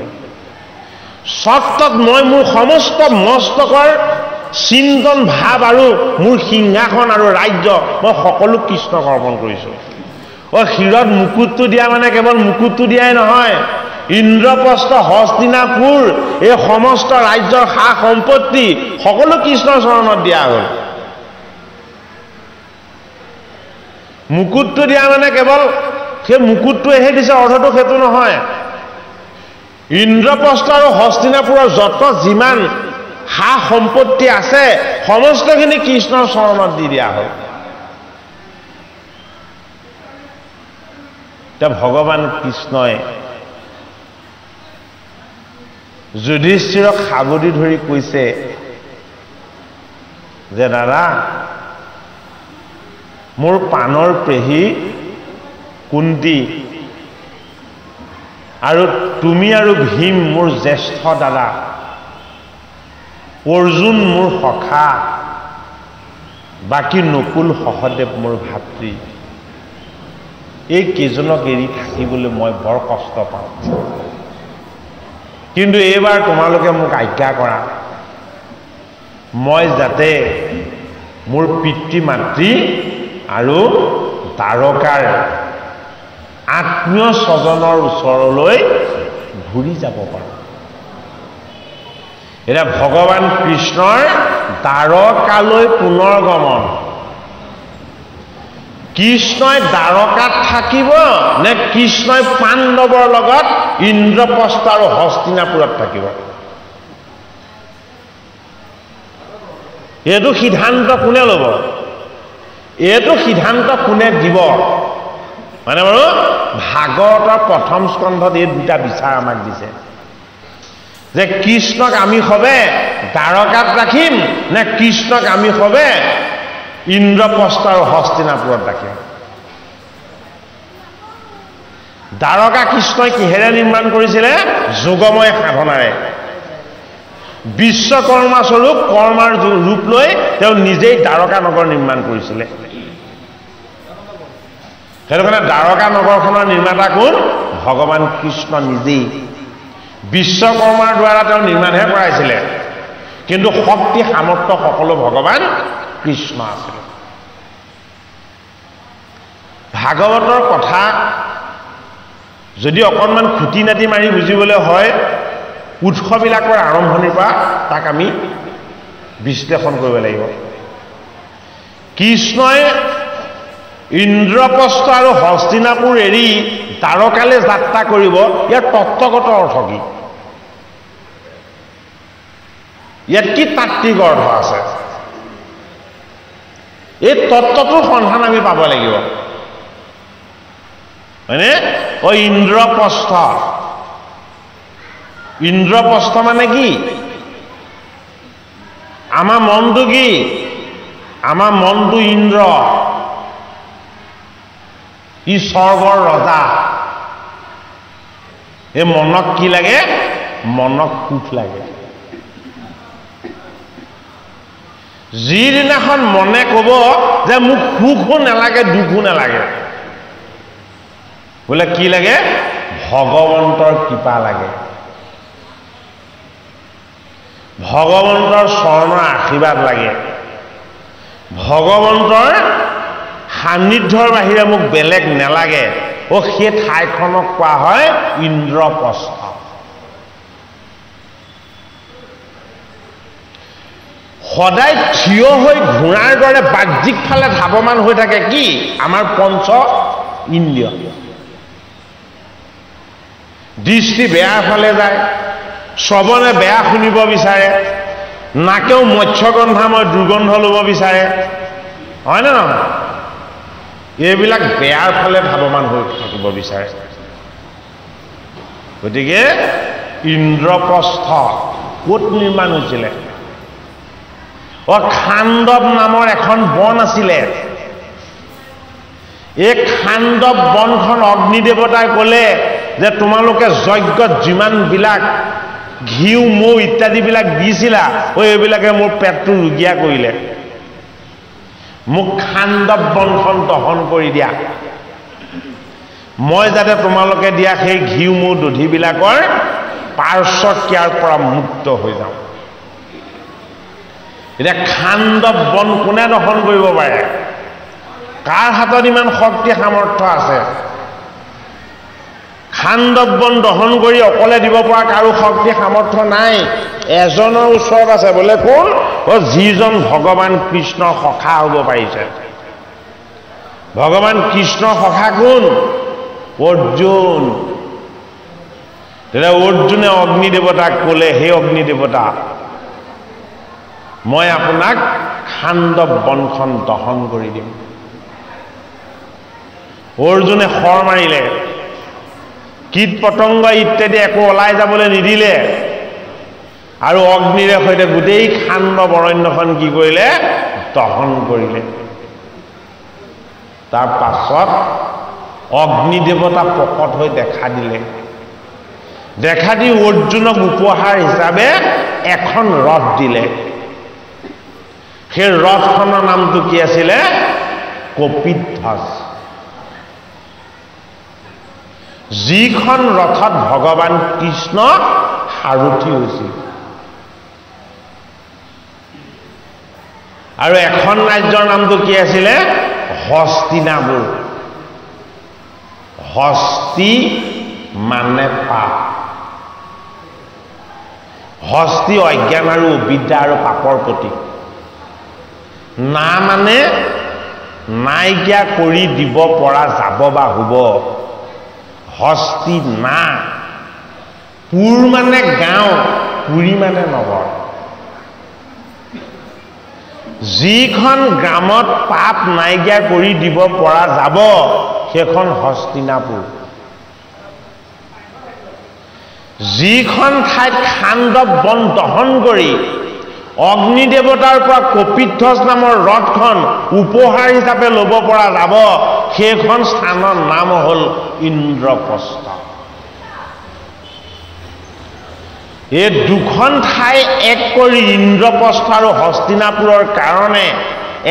সত্যত মই মোৰ সমস্ত মস্তকৰ চিন্তন ভাৱ আৰু মোৰ সিংহাসন আৰু ৰাজ্য মই সকলো কৃষ্ণক অৰ্পণ কৰিছোঁ। শিৰত মুকুটটো দিয়া মানে কেৱল মুকুটটো দিয়াই নহয়, ইন্দ্ৰপ্ৰস্থ হস্তিনাপুৰ এই সমস্ত ৰাজ্যৰ সা সম্পত্তি সকলো কৃষ্ণৰ চৰণত দিয়া হ'ল। মুকুটটো দিয়া মানে কেৱল সেই মুকুটটোৱেহে দিছে অৰ্থটো সেইটো নহয়। ইন্দ্ৰপ্ৰস্থ আৰু হস্তিনাপুৰৰ যত যিমান সা সম্পত্তি আছে সমস্তখিনি কৃষ্ণৰ চৰণত দি দিয়া হ'ল। এতিয়া ভগৱান কৃষ্ণই যুধিষ্ঠিৰক সাৱধি ধৰি কৈছে যে দাদা, মোৰ পানৰ পেহী কুন্তি আৰু তুমি আৰু ভীম মোৰ জ্যেষ্ঠ দাদা, অৰ্জুন মোৰ সখা, বাকী নকুল সহদেৱ মোৰ ভাতৃ, এই কেইজনক এৰি থাকিবলৈ মই বৰ কষ্ট পাওঁ। কিন্তু এইবাৰ তোমালোকে মোক আজ্ঞা কৰা, মই যাতে মোৰ পিতৃ মাতৃ আৰু তাৰকাৰ আত্মীয় স্বজনৰ ওচৰলৈ ঘূৰি যাব পাৰোঁ। এতিয়া ভগৱান কৃষ্ণৰ দ্বাৰকালৈ পুনৰ গমন। কৃষ্ণই দ্বাৰকাত থাকিব নে কৃষ্ণই পাণ্ডৱৰ লগত ইন্দ্ৰপ্ৰস্থ আৰু হস্তিনাপুৰত থাকিব? এইটো সিদ্ধান্ত কোনে ল'ব? এইটো সিদ্ধান্ত কোনে দিব? মানে বাৰু ভাগৱতৰ প্ৰথম স্কন্ধত এই দুটা বিচাৰ আমাক দিছে যে কৃষ্ণক আমি সবে দ্বাৰকাত ৰাখিম নে কৃষ্ণক আমি সবে ইন্দ্ৰপ্ৰস্থ আৰু হস্তিনাপুৰত ৰাখিম। দ্বাৰকা কৃষ্ণই কিহেৰে নিৰ্মাণ কৰিছিলে? যোগময় সাধনাৰে। বিশ্বকৰ্মা স্বৰূপ কৰ্মাৰ ৰূপ লৈ তেওঁ নিজেই দ্বাৰকা নগৰ নিৰ্মাণ কৰিছিলে। সেইটো কাৰণে দ্বাৰকা নগৰখনৰ নিৰ্মাতা কোন? ভগৱান কৃষ্ণ নিজেই। বিশ্বকৰ্মাৰ দ্বাৰা তেওঁ নিৰ্মাণহে কৰাইছিলে, কিন্তু শক্তি সামৰ্থ্য সকলো ভগৱান কৃষ্ণ আছিলে। ভাগৱতৰ কথা যদি অকণমান খুটি নাটি মাৰি বুজিবলৈ হয়, উৎসবিলাকৰ আৰম্ভণিৰ পৰা তাক আমি বিশ্লেষণ কৰিব লাগিব। কৃষ্ণই ইন্দ্ৰপ্ৰস্থ আৰু হস্তিনাপুৰ এৰি দ্বাৰকালৈ যাত্ৰা কৰিব, ইয়াৰ তত্ত্বগত অৰ্থ কি? ইয়াত কি তাত্ত্বিক অৰ্থ আছে? এই তত্ত্বটোৰ সন্ধান আমি পাব লাগিব, হয়নে? ইন্দ্ৰপ্ৰস্থ, ইন্দ্ৰপ্ৰস্থ মানে কি? আমাৰ মনটো কি? আমাৰ মনটো ইন্দ্ৰ, ই স্বৰ্গৰ ৰজা। এই মনক কি লাগে? মনক সুখ লাগে। যিদিনাখন মনে ক'ব যে মোক সুখো নালাগে দুখো নালাগে, বোলে কি লাগে? ভগৱন্তৰ কৃপা লাগে, ভগৱন্তৰ চৰণৰ আশীৰ্বাদ লাগে, ভগৱন্তৰ সান্নিধ্যৰ বাহিৰে মোক বেলেগ নালাগে, সেই ঠাইখনক কোৱা হয় ইন্দ্ৰপ্ৰস্থ। সদায় থিয় হৈ ঘোঁৰাৰ দৰে বাহ্যিক ফালে ধাৱমান হৈ থাকে কি? আমাৰ পঞ্চ ইন্দ্ৰিয়। দৃষ্টি বেয়া ফালে যায়, শ্ৰৱণে বেয়া শুনিব বিচাৰে, নাকেও মৎস্যগন্ধাময় দুৰ্গন্ধ ল'ব বিচাৰে, হয় নে নহয়? এইবিলাক বেয়াৰ ফালে ধাৱমান হৈ থাকিব বিচাৰে। গতিকে ইন্দ্ৰপ্ৰস্থ ক'ত নিৰ্মাণ হৈছিলে? খাণ্ডৱ নামৰ এখন বন আছিলে। এই খাণ্ডৱ বনখন অগ্নিদেৱতাই ক'লে যে তোমালোকে যজ্ঞত যিমানবিলাক ঘিউ মৌ ইত্যাদিবিলাক দিছিলা, এইবিলাকে মোৰ পেটটো ৰুগীয়া কৰিলে, মোক খাণ্ডৱ বনখন দহন কৰি দিয়া, মই যাতে তোমালোকে দিয়া সেই ঘিউ মৌ দধিবিলাকৰ পাৰ্শ্বক্ৰিয়াৰ পৰা মুক্ত হৈ যাওঁ। এতিয়া খাণ্ডৱ বন কোনে দহন কৰিব পাৰে? কাৰ হাতত ইমান শক্তি সামৰ্থ্য আছে? খাণ্ডৱ বন দহন কৰি অকলে দিব পৰা কাৰো শক্তি সামৰ্থ্য নাই। এজনৰ ওচৰত আছে, বোলে কোন? যিজন ভগৱান কৃষ্ণৰ সখা হ'ব পাৰিছে। ভগৱান কৃষ্ণৰ সখা কোন? অৰ্জুন। তেতিয়া অৰ্জুনে অগ্নিদেৱতাক ক'লে, হে অগ্নিদেৱতা, মই আপোনাক খাণ্ডৱ বনখন দহন কৰি দিম। অৰ্জুনে শৰ মাৰিলে, কীট পতংগ ইত্যাদি একো ওলাই যাবলৈ নিদিলে, আৰু অগ্নিৰে সৈতে গোটেই খাণ্ডৱ অৰণ্যখন কি কৰিলে? দহন কৰিলে। তাৰ পাছত অগ্নিদেৱতা প্ৰকট হৈ দেখা দিলে। দেখা দি অৰ্জুনক উপহাৰ হিচাপে এখন ৰথ দিলে। সেই ৰথখনৰ নামটো কি আছিলে? কপিধ্বজ। যিখন ৰথত ভগৱান কৃষ্ণ সাৰথি হৈছিল। আৰু এখন ৰাজ্যৰ নামটো কি আছিলে? হস্তিনাপুৰ। হস্তি মানে পাপ। হস্তি অজ্ঞান আৰু অবিদ্যা আৰু পাপৰ প্ৰতীক। না মানে নাইকিয়া কৰি দিব পৰা যাব বা হ'ব। হস্তি না। পুৰ মানে গাঁও, পুৰী মানে নগৰ। যিখন গ্ৰামত পাপ নাইকিয়া কৰি দিব পৰা যাব সেইখন হস্তিনাপুৰ। যিখন ঠাইত খাণ্ডৱ বন দহন কৰি অগ্নি দেৱতাৰ পৰা কপিধ্বজ নামৰ ৰথখন উপহাৰ হিচাপে ল'ব পৰা যাব সেইখন স্থানৰ নাম হ'ল ইন্দ্ৰপ্ৰস্থ। এই দুখন ঠাই এক কৰি ইন্দ্ৰপ্ৰস্থ আৰু হস্তিনাপুৰৰ কাৰণে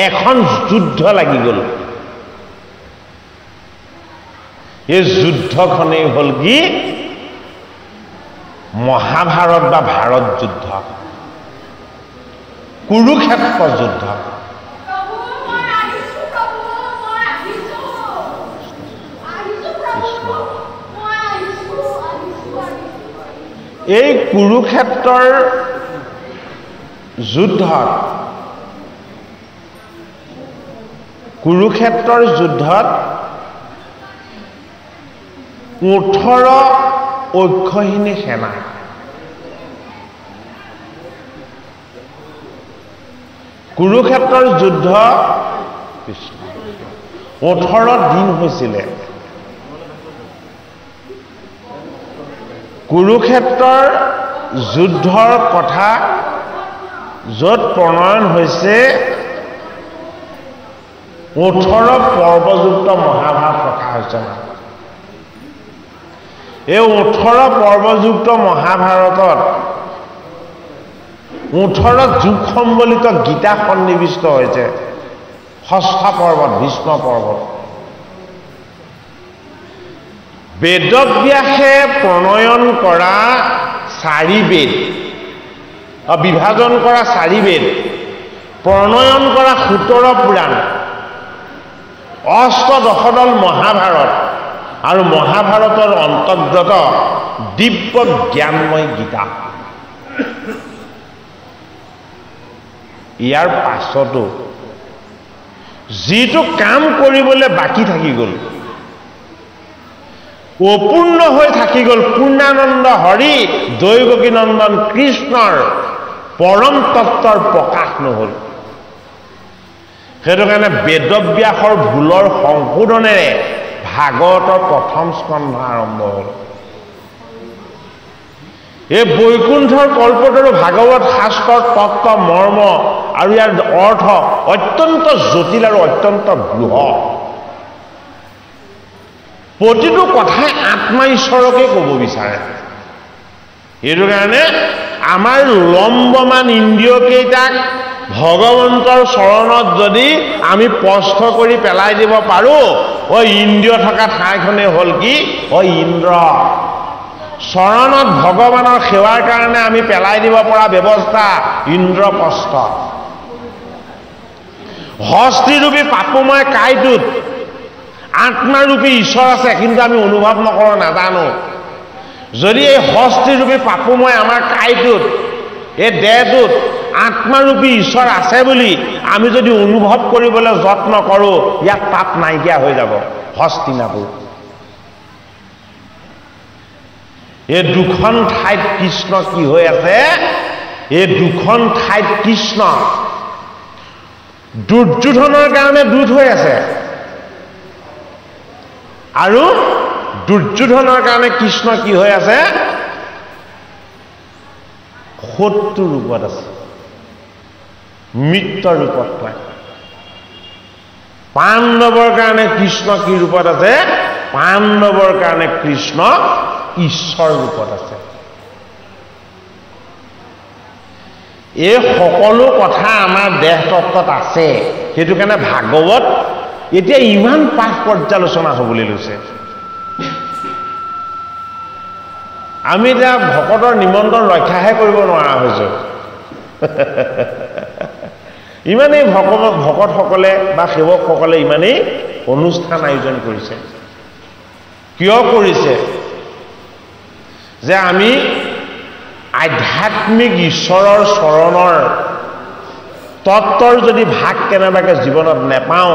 এখন যুদ্ধ লাগি গ'ল। এই যুদ্ধখনেই হ'ল কি মহাভাৰত বা ভাৰত যুদ্ধ, কুৰুক্ষেত্ৰ যুদ্ধ। এই কুৰুক্ষেত্ৰৰ যুদ্ধত 18 অক্ষহীনী সেনা, কুৰুক্ষেত্ৰৰ যুদ্ধ 18 দিন হৈছিলে। কুৰুক্ষেত্ৰৰ যুদ্ধৰ কথা য'ত প্ৰণয়ন হৈছে 18 পৰ্বযুক্ত মহাভাৰত ৰখা হৈছে। এই 18 পৰ্বযুক্ত মহাভাৰতত 18 যুগ সম্বলিত গীতা সন্নিৱিষ্ট হৈছে। ষষ্ঠ পৰ্বত ভীষ্ম পৰ্বত। বেদব্যাসে প্ৰণয়ন কৰা 4 বেদ, বিভাজন কৰা 4 বেদ, প্ৰণয়ন কৰা 17 পুৰাণ, অষ্টদশদল মহাভাৰত আৰু মহাভাৰতৰ অন্তৰ্গত দিব্য জ্ঞানময় গীতা। ইয়াৰ পাছতো যিটো কাম কৰিবলৈ বাকী থাকি গ'ল, অপূৰ্ণ হৈ থাকি গ'ল, পূৰ্ণানন্দ হৰি দৈৱকী নন্দন কৃষ্ণৰ পৰম তত্ত্বৰ প্ৰকাশ নহ'ল। সেইটো কাৰণে বেদব্যাসৰ ভুলৰ সংশোধনেৰে ভাগৱতৰ প্ৰথম স্কন্ধ আৰম্ভ হ'ল। এই বৈকুণ্ঠৰ কল্পতৰু ভাগৱত শাস্ত্ৰৰ তত্ত্ব মৰ্ম আৰু ইয়াৰ অৰ্থ অত্যন্ত জটিল আৰু অত্যন্ত বৃহৎ। প্ৰতিটো কথাই আত্মা ঈশ্বৰকে ক'ব বিচাৰে। সেইটো কাৰণে আমাৰ লম্বমান ইন্দ্ৰিয়কেইটাক ভগৱন্তৰ চৰণত যদি আমি স্পষ্ট কৰি পেলাই দিব পাৰোঁ, ইন্দ্ৰিয় থকা ঠাইখনেই হ'ল কি ইন্দ্ৰ। চৰণত ভগৱানৰ সেৱাৰ কাৰণে আমি পেলাই দিব পৰা ব্যৱস্থা ইন্দ্ৰপ্ৰস্থ। হস্তিৰূপী পাপুময় কাইটোত আত্মাৰূপী ঈশ্বৰ আছে, কিন্তু আমি অনুভৱ নকৰোঁ, নাজানো। যদি এই হস্তিৰূপী পাপুময় আমাৰ কাইটোত, এই দেহটোত আত্মাৰূপী ঈশ্বৰ আছে বুলি আমি যদি অনুভৱ কৰিবলৈ যত্ন কৰোঁ, ইয়াত পাপ নাইকিয়া হৈ যাব। হস্তিনাপুৰ এই দুখন ঠাইত কৃষ্ণ কি হৈ আছে? এই দুখন ঠাইত কৃষ্ণ দুৰ্যোধনৰ কাৰণে দূত হৈ আছে, আৰু দুৰ্যোধনৰ কাৰণে কৃষ্ণ কি হৈ আছে? শত্ৰু ৰূপত আছে, মৃত্যু ৰূপত নাই। পাণ্ডৱৰ কাৰণে কৃষ্ণ কি ৰূপত আছে? পাণ্ডৱৰ কাৰণে কৃষ্ণ ঈশ্বৰ ৰূপত আছে। এই সকলো কথা আমাৰ দেহ তত্ত্বত আছে। সেইটো কাৰণে ভাগৱত এতিয়া ইমান পাঠ পৰ্যালোচনা হ'বলৈ লৈছে। আমি এতিয়া ভকতৰ নিমন্ত্ৰণ ৰক্ষাহে কৰিব নোৱাৰা হৈছোঁ। ইমানেই ভকতসকলে বা সেৱকসকলে ইমানেই অনুষ্ঠান আয়োজন কৰিছে। কিয় কৰিছে যে আমি আধ্যাত্মিক ঈশ্বৰৰ চৰণৰ তত্ত্বৰ যদি ভাগ কেনেবাকৈ জীৱনত নেপাওঁ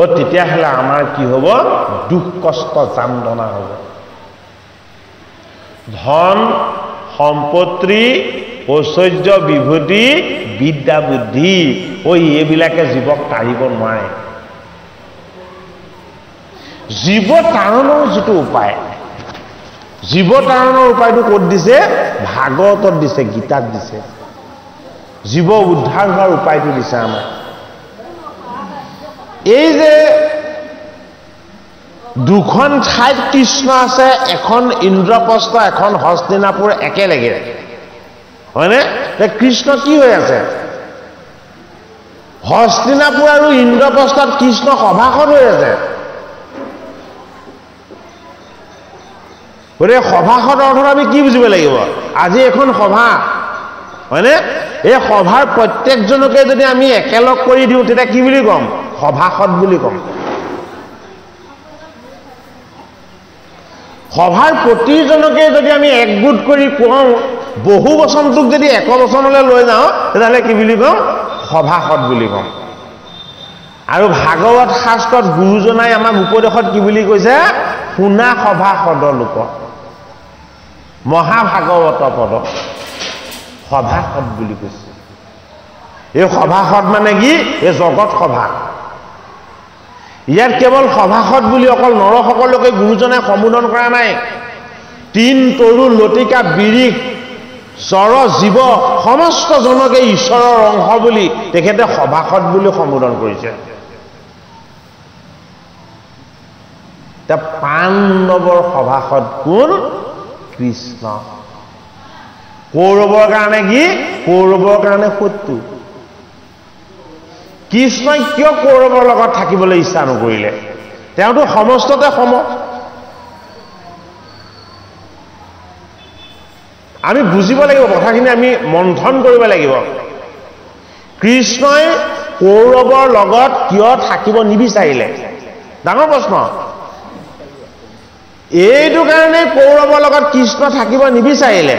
তেতিয়াহ'লে আমাৰ কি হ'ব দুখ কষ্ট যান্ত্ৰণা হ'ব ধন সম্পত্তি ঐশ্বৰ্য বিভূতি বিদ্যা বুদ্ধি এইবিলাকে জীৱক তাৰিব নোৱাৰে জীৱ তাৰণৰ যিটো উপায় জীৱ তাৰণৰ উপায়টো ক'ত দিছে ভাগৱতত দিছে গীতাত দিছে জীৱ উদ্ধাৰ হোৱাৰ উপায়টো দিছে আমাক এই যে দুখন ঠাইত কৃষ্ণ আছে এখন ইন্দ্ৰপ্ৰস্থ এখন হস্তিনাপুৰ একেলগে হয়নে কৃষ্ণ কি হৈ আছে হস্তিনাপুৰ আৰু ইন্দ্ৰপ্ৰস্থত কৃষ্ণ সভাখন হৈ আছে গতিকে সভাখন অৰ্থত আমি কি বুজিব লাগিব আজি এখন সভা হয়নে এই সভাৰ প্ৰত্যেকজনকে যদি আমি একেলগ কৰি দিওঁ তেতিয়া কি বুলি ক'ম সভাসদ বুলি ক'ম সভাৰ প্ৰতিজনকে যদি আমি একগোট কৰি কওঁ বহু বচনটোক যদি এক বচনলৈ লৈ যাওঁ তেতিয়াহ'লে কি বুলি ক'ম সভাসদ বুলি ক'ম আৰু ভাগৱত শাস্ত্ৰত গুৰুজনাই আমাক উপদেশত কি বুলি কৈছে শুনা সভাসদ লোক মহাভাগৱত পদ সভাসদ বুলি কৈছে এই সভাসদ মানে কি এই জগত সভা ইয়াত কেৱল সভাসদ বুলি অকল নৰসকলকে গুৰুজনাই সম্বোধন কৰা নাই তিন তৰু লতিকা বিৰিখ জড় জীৱ সমস্ত জনকে ঈশ্বৰৰ অংশ বুলি তেখেতে সভাসদ বুলি সম্বোধন কৰিছে পাণ্ডৱৰ সভাসদ কোন কৃষ্ণ কৌৰৱৰ কাৰণে কি কৌৰৱৰ কাৰণে শত্ৰু কৃষ্ণই কিয় কৌৰৱৰ লগত থাকিবলৈ ইচ্ছা নকৰিলে তেওঁতো সমস্ততে সম আমি বুজিব লাগিব কথাখিনি আমি মন্থন কৰিব লাগিব কৃষ্ণই কৌৰৱৰ লগত কিয় থাকিব নিবিচাৰিলে ডাঙৰ প্ৰশ্ন এইটো কাৰণে কৌৰৱৰ লগত কৃষ্ণ থাকিব নিবিচাৰিলে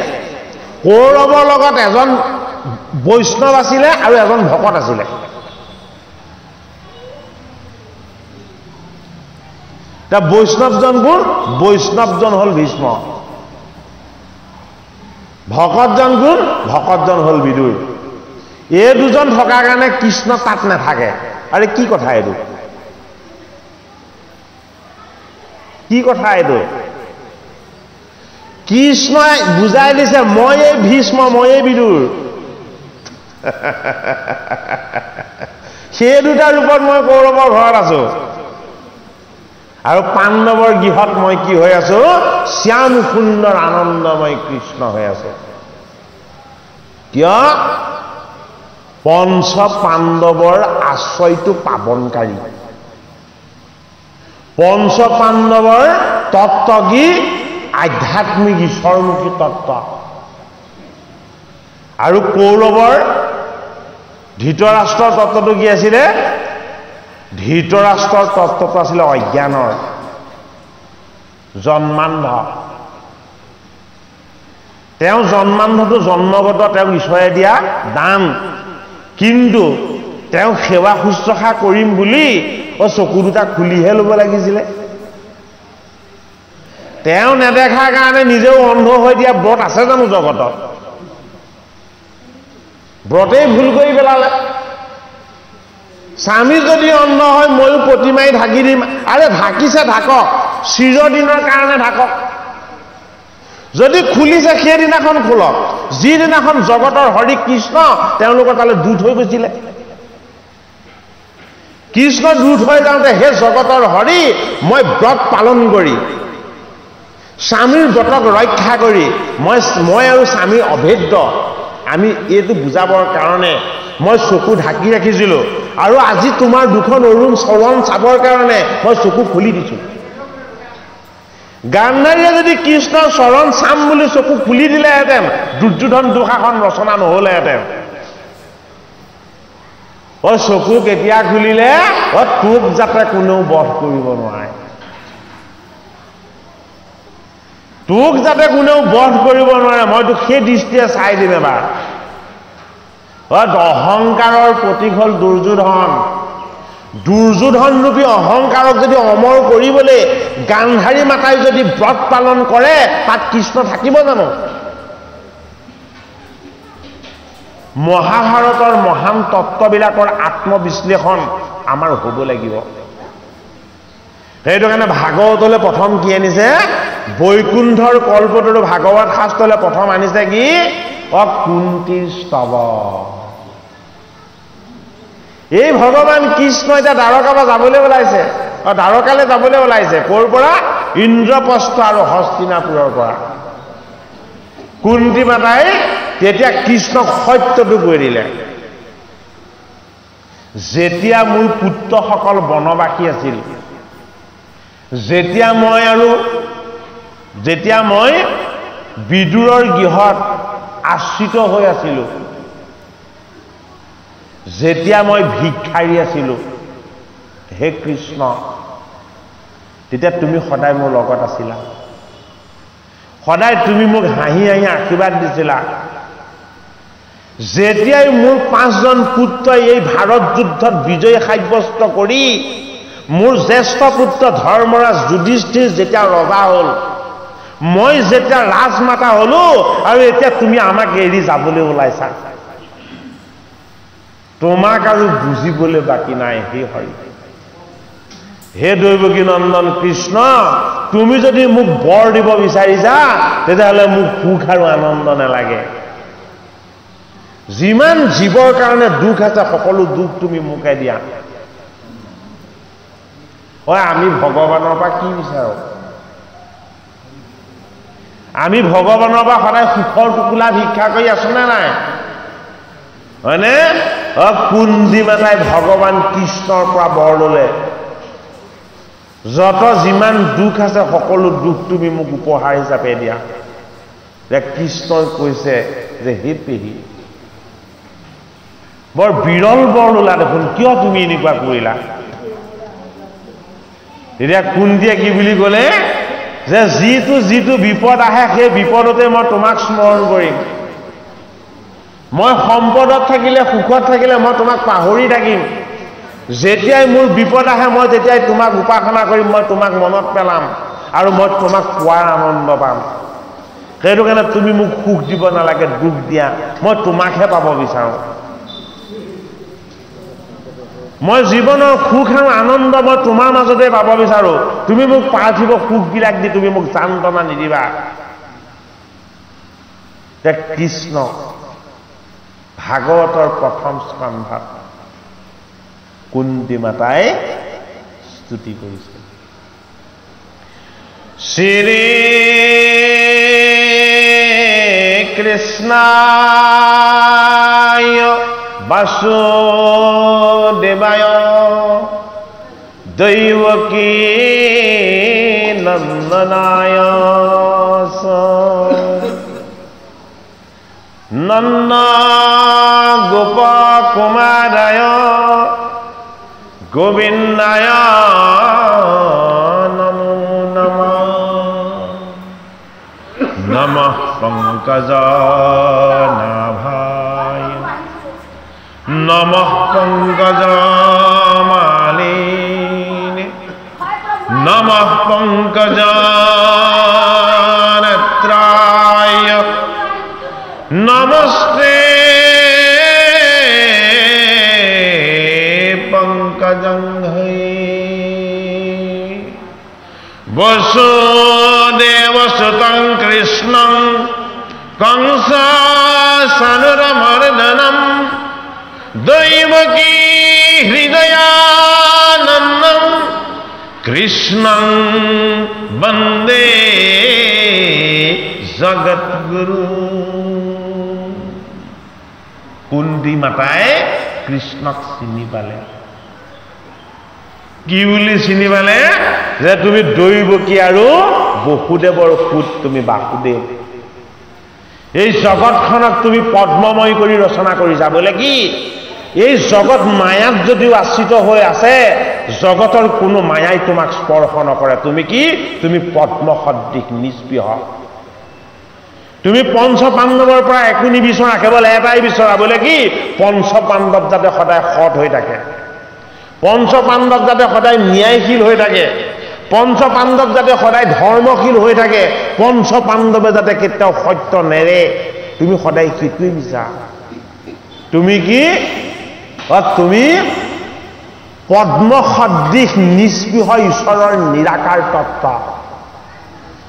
কৌৰৱৰ লগত এজন বৈষ্ণৱ আছিলে আৰু এজন ভকত আছিলে বৈষ্ণৱজন কোন বৈষ্ণৱজন হ'ল ভীষ্ম ভকতজন কোন ভকতজন হ'ল বিদুৰ এই দুজন থকাৰ কাৰণে কৃষ্ণ তাত নাথাকে আৰে কি কথা এইটো কি কথা এইটো কৃষ্ণই বুজাই দিছে মই এই ভীষ্ম মই এই বিদুৰ সেই দুটা ৰূপত মই কৌৰৱৰ ঘৰত আছো আৰু পাণ্ডৱৰ গৃহত মই কি হৈ আছো শ্যাম সুন্দৰ আনন্দময় কৃষ্ণ হৈ আছো কিয় পঞ্চ পাণ্ডৱৰ আশ্ৰয়টো পাবনকাৰী পঞ্চ পাণ্ডৱৰ তত্ত্ব কি আধ্যাত্মিক ঈশ্বৰমুখী তত্ত্ব আৰু কৌৰৱৰ ধৃতৰাষ্ট্ৰৰ তত্ত্বটো কি আছিলে ধৃতৰাষ্ট্ৰৰ তত্ত্বটো আছিলে অজ্ঞানৰ জন্মান্ধ তেওঁ জন্মান্ধটো জন্মগত তেওঁক ঈশ্বৰে দিয়া দান কিন্তু তেওঁ সেৱা শুশ্ৰূষা কৰিম বুলি চকু দুটা খুলিহে ল'ব লাগিছিলে তেওঁ নেদেখাৰ কাৰণে নিজেও অন্ধ হৈ দিয়া ব্ৰত আছে জানো জগতত ব্ৰতেই ভুল কৰি পেলালে স্বামী যদি অন্ধ হয় ময়ো প্ৰতিমাই ঢাকি দিম আৰে ঢাকিছে ঢাকক চিৰদিনৰ কাৰণে ঢাকক যদি খুলিছে সেইদিনাখন খোলক যিদিনাখন জগতৰ হৰি কৃষ্ণ তেওঁলোকৰ তালৈ দূত হৈ গৈছিলে কৃষ্ণ দূত হৈ যাওঁতে সেই জগতৰ হৰি মই ব্ৰত পালন কৰি স্বামীৰ ব্ৰতক ৰক্ষা কৰি মই আৰু স্বামীৰ অভেদ্য আমি এইটো বুজাবৰ কাৰণে মই চকু ঢাকি ৰাখিছিলোঁ আৰু আজি তোমাৰ দুখন অৰুণ চৰণ চাবৰ কাৰণে মই চকু খুলি দিছোঁ গান্ধাৰীয়ে যদি কৃষ্ণৰ চৰণ চাম বুলি চকু খুলি দিলেহেঁতেন দুৰ্যোধন দুঃশাসন ৰচনা নহ'লেহেঁতেন চকু কেতিয়া খুলিলে তোক যাতে কোনেও বধ কৰিব নোৱাৰে তোক যাতে কোনেও বধ কৰিব নোৱাৰে মই তোক সেই দৃষ্টিৰে চাই দিম এবাৰ অহংকাৰৰ প্ৰতীক হ'ল দুৰ্যোধন দুৰ্যোধন ৰূপী অহংকাৰক যদি অমৰ কৰিবলৈ গান্ধাৰী মাতাই যদি ব্ৰত পালন কৰে তাত কৃষ্ণ থাকিব জানো মহাভাৰতৰ মহান তত্ত্ববিলাকৰ আত্মবিশ্লেষণ আমাৰ হ'ব লাগিব সেইটো কাৰণে ভাগৱতলৈ প্ৰথম কি আনিছে বৈকুণ্ঠৰ কল্পতৰু ভাগৱত শাস্ত্ৰলৈ প্ৰথম আনিছে কি কুন্তীৰ স্তৱ এই ভগৱান কৃষ্ণ এতিয়া দ্বাৰকালৈ যাবলৈ ওলাইছে দ্বাৰকালৈ যাবলৈ ওলাইছে ক'ৰ পৰা ইন্দ্ৰপ্ৰস্থ আৰু হস্তিনাপুৰৰ পৰা কুন্তী মাতাই তেতিয়া কৃষ্ণক সত্যটো কৈ দিলে যেতিয়া মোৰ পুত্ৰসকল বনবাসী আছিল যেতিয়া মই বিদুৰৰ গৃহত আশ্ৰিত হৈ আছিলোঁ যেতিয়া মই ভিক্ষাৰী আছিলোঁ হে কৃষ্ণ তেতিয়া তুমি সদায় মোৰ লগত আছিলা সদায় তুমি মোক হাঁহি হাঁহি আশীৰ্বাদ দিছিলা যেতিয়াই মোৰ 5 জন পুত্ৰই এই ভাৰত যুদ্ধত বিজয় সাব্যস্ত কৰি মোৰ জ্যেষ্ঠ পুত্ৰ ধৰ্মৰাজ যুধিষ্ঠিৰ যেতিয়া ৰজা হ'ল মই যেতিয়া ৰাজমাতা হলো আৰু এতিয়া তুমি আমাক এৰি যাবলৈ ওলাইছা তোমাক আৰু বুজিবলৈ বাকী নাই হে হৰি হে দৈৱকী নন্দন কৃষ্ণ তুমি যদি মোক বৰ দিব বিচাৰিছা তেতিয়াহ'লে মোক সুখ আৰু আনন্দ নালাগে যিমান জীৱৰ কাৰণে দুখ আছে সকলো দুখ তুমি মোকে দিয়া আমি ভগৱানৰ পৰা কি বিচাৰো আমি ভগৱানৰ পৰা সদায় সুখৰ টুকুলা ভিক্ষা কৰি আছো নে নাই হয়নে কুন্তি মাতাই ভগৱান কৃষ্ণৰ পৰা বৰ ল'লে যত যিমান দুখ আছে সকলো দুখ তুমি মোক উপহাৰ হিচাপে দিয়া কৃষ্ণই কৈছে যে হে পেহী বৰ বিৰল বৰ ল'লা দেখোন কিয় তুমি এনেকুৱা কৰিলা তেতিয়া কুন্তীয়ে কি বুলি ক'লে যে যিটো বিপদ আহে সেই বিপদতে মই তোমাক স্মৰণ কৰিম মই সম্পদত থাকিলে সুখত থাকিলে মই তোমাক পাহৰি থাকিম যেতিয়াই মোৰ বিপদ আহে মই তেতিয়াই তোমাক উপাসনা কৰিম মই তোমাক মনত পেলাম আৰু মই তোমাক পোৱাৰ আনন্দ পাম সেইটো কাৰণে তুমি মোক সুখ দিব নালাগে দুখ দিয়া মই তোমাকহে পাব বিচাৰো মই জীৱনৰ সুখ আৰু আনন্দ মই তোমাৰ মাজতে পাব বিচাৰো তুমি মোক পাৰ্থিব সুখবিলাক দি তুমি মোক যান্ত্ৰণা নিদিবা কৃষ্ণ ভাগৱতৰ প্ৰথম স্কন্ধত কুন্তি মাতাই স্তুতি কৰিছে শ্ৰী কৃষ্ণায় বাসুদেবায় দৈৱকী নন্দনায় নন্দ গোপ কুমাৰায় গোবিন্দায় নমো নমঃ নমঃ পঙ্কজনাভায় নমঃ পঙ্কজমালিনে নমঃ পঙ্কজনেত্রায় নমস্তে পঙ্কজংঘ্রে বসুদেবসুতং কৃষ্ণং কংসাসনুরমর্দনম দৈবকী হৃদয়ানন্দম কৃষ্ণং বন্দে জগৎগুরু কুন্তি মাতাই কৃষ্ণক চিনি পালে কি বুলি চিনি পালে যে তুমি দৈবকী আৰু বসুদেৱৰ পুত তুমি বাসুদেৱ এই জগতখনক তুমি পদ্মময় কৰি ৰচনা কৰি যাবলৈ কি এই জগত মায়াত যদিও আশ্ৰিত হৈ আছে জগতৰ কোনো মায়াই তোমাক স্পৰ্শ নকৰে তুমি কি তুমি পদ্ম সদৃশ নিষ্পৃহ তুমি পঞ্চ পাণ্ডৱৰ পৰা একো নিবিচৰা, কেৱল এটাই বিচৰা, বোলে কি পঞ্চ পাণ্ডৱ যাতে সদায় সৎ হৈ থাকে, পঞ্চ পাণ্ডৱ যাতে সদায় ন্যায়শীল হৈ থাকে, পঞ্চ পাণ্ডৱ যাতে সদায় ধৰ্মশীল হৈ থাকে, পঞ্চ পাণ্ডৱে যাতে কেতিয়াও সত্য নেৰে। তুমি সদায় সেইটোৱে বিচাৰা। তুমি কি তুমি পদ্ম সদৃশ নিস্পৃহ ঈশ্বৰৰ নিৰাকাৰ তত্ত্ব।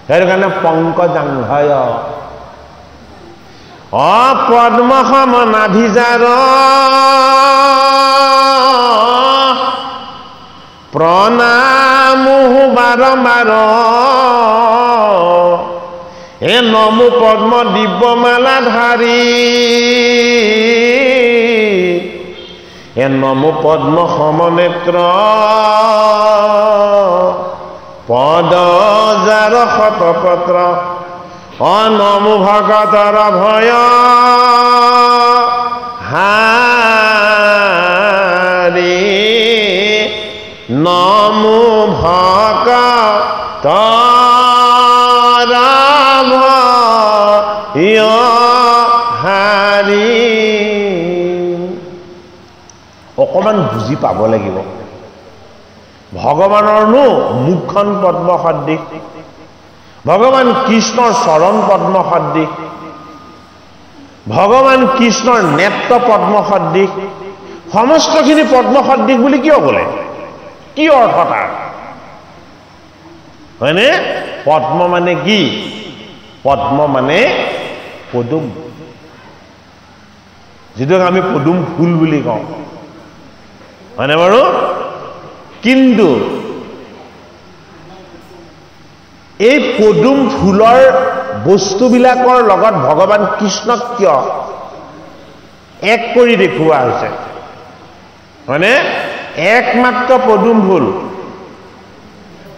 সেইটো কাৰণে পংকজাংঘয় পদ্ম সম নাভিজাৰ প্ৰণামো বাৰম্বাৰ হে নমো পদ্ম দিব্যমালা ধাৰী হে নমো পদ্ম সমনেত্ৰ পদ জাৰ শতপত্ৰ নমো ভগতৰ ভয় হাৰি নমো ভগতৰ ভয় হাৰি। অকমান বুজি পাব লাগিব। ভগৱানৰনো মুখখন পদ্ম সদৃশ, ভগৱান কৃষ্ণৰ চৰণ পদ্ম সদৃশ, ভগৱান কৃষ্ণৰ নেত্ৰ পদ্ম সদৃশ, সমস্তখিনি পদ্ম সদৃশ বুলি কিয় ক'লে? কি অৰ্থ তাৰ? হয়নে? পদ্ম মানে কি? পদ্ম মানে পদুম, যিটোক আমি পদুম ফুল বুলি কওঁ, হয়নে বাৰু? কিন্তু এই পদুম ফুলৰ বস্তুবিলাকৰ লগত ভগৱান কৃষ্ণক কিয় এক কৰি দেখুওৱা হৈছে? হয়নে? একমাত্ৰ পদুম ফুল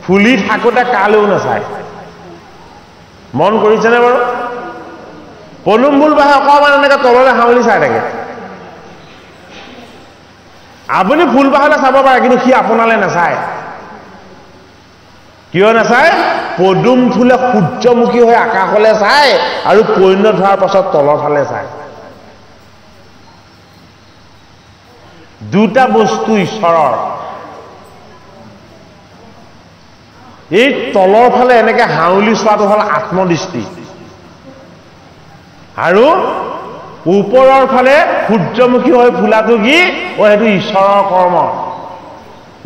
ফুলি থাকোঁতে কালৈও নাচায়। মন কৰিছেনে বাৰু? পদুম ফুল বাহে অকণমান এনেকৈ তললৈ হাউলি চাই থাকে। আপুনি ফুলপাহলৈ চাব পাৰে, কিন্তু সি আপোনালৈ নাচায়। কিয় নাচায়? পদুম ফুলে সূৰ্যমুখী হৈ আকাশলৈ চায় আৰু পৰিণত হোৱাৰ পাছত তলৰ ফালে চায়। দুটা বস্তু ঈশ্বৰৰ। এই তলৰ ফালে এনেকে হাউলি চোৱাটো হ'ল আত্মদৃষ্টি, আৰু ওপৰৰ ফালে সূৰ্যমুখী হৈ ফুলাটো কি? সেইটো ঈশ্বৰৰ কৰ্ম,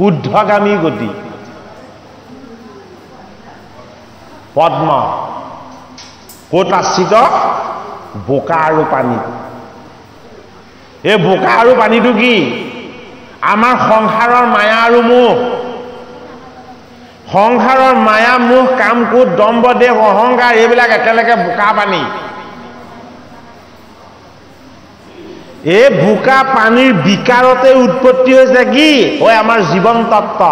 ঊৰ্ধ্বগামী গতি। পদ্ম ক'ত আশ্ৰিত? বোকা আৰু পানী। এই বোকা আৰু পানীটো কি? আমাৰ সংসাৰৰ মায়া আৰু মোহ। সংসাৰৰ মায়া, মোহ, কাম, ক্ৰোধ, দম্ভ, দেহ, অহংকাৰ, এইবিলাক একেলগে বোকা পানী। এই বোকা পানীৰ বিকাৰতে উৎপত্তি হৈছে কি? আমাৰ জীৱন তত্ত্ব।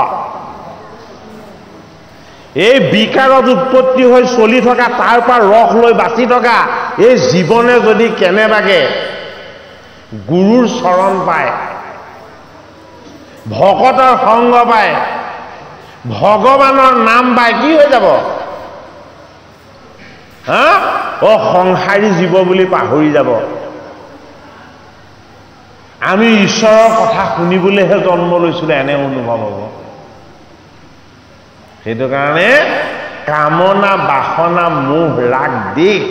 এই বিকাৰত উৎপত্তি হৈ চলি থকা, তাৰ পৰা ৰস লৈ বাচি থকা এই জীৱনে যদি কেনেবাকে গুৰুৰ চৰণ পায়, ভকতৰ সংগ পায়, ভগৱানৰ নাম পায়, কি হৈ যাব? সংসাৰী জীৱ বুলি পাহৰি যাব। আমি ঈশ্বৰৰ কথা শুনিবলৈহে জন্ম লৈছিলোঁ, এনে অনুভৱ হ'ব। সেইটো কাৰণে কামনা, বাসনা, মোহ, ৰাগ, দেশ,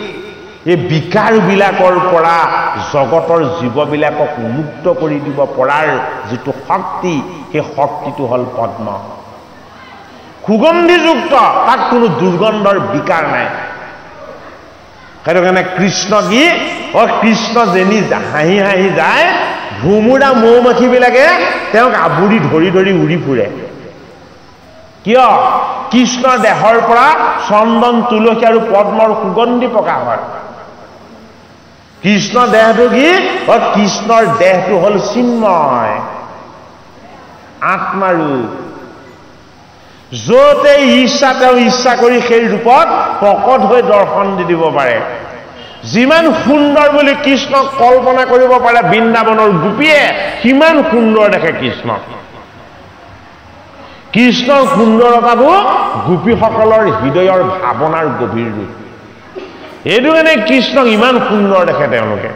এই বিকাৰবিলাকৰ পৰা জগতৰ জীৱবিলাকক মুক্ত কৰি দিব পৰাৰ যিটো শক্তি, সেই শক্তিটো হ'ল পদ্ম। সুগন্ধিযুক্ত, তাত কোনো দুৰ্গন্ধৰ বিকাৰ নাই। সেইটো কাৰণে কৃষ্ণ কি? কৃষ্ণ যেনি হাঁহি হাঁহি যায়, ভুমুৰা মৌ মাখিবিলাকে তেওঁক আৱৰি ধৰি ধৰি উৰি ফুৰে। কিয়? কৃষ্ণৰ দেহৰ পৰা চন্দন, তুলসী আৰু পদ্মৰ সুগন্ধি প্ৰকাশ হয়। কৃষ্ণৰ দেহটো কি? কৃষ্ণৰ দেহটো হ'ল চিন্ময় আত্মাৰূপ। য'তে ইচ্ছা তেওঁ ইচ্ছা কৰি সেই ৰূপত প্ৰকট হৈ দৰ্শন দি দিব পাৰে। যিমান সুন্দৰ বুলি কৃষ্ণক কল্পনা কৰিব পাৰে বৃন্দাবনৰ গোপীয়ে, সিমান সুন্দৰ দেখে কৃষ্ণক। কৃষ্ণৰ সুন্দৰতাটো গোপীসকলৰ হৃদয়ৰ ভাৱনাৰ গভীৰ ৰূপ। এইটো কাৰণে কৃষ্ণক ইমান সুন্দৰ দেখে তেওঁলোকে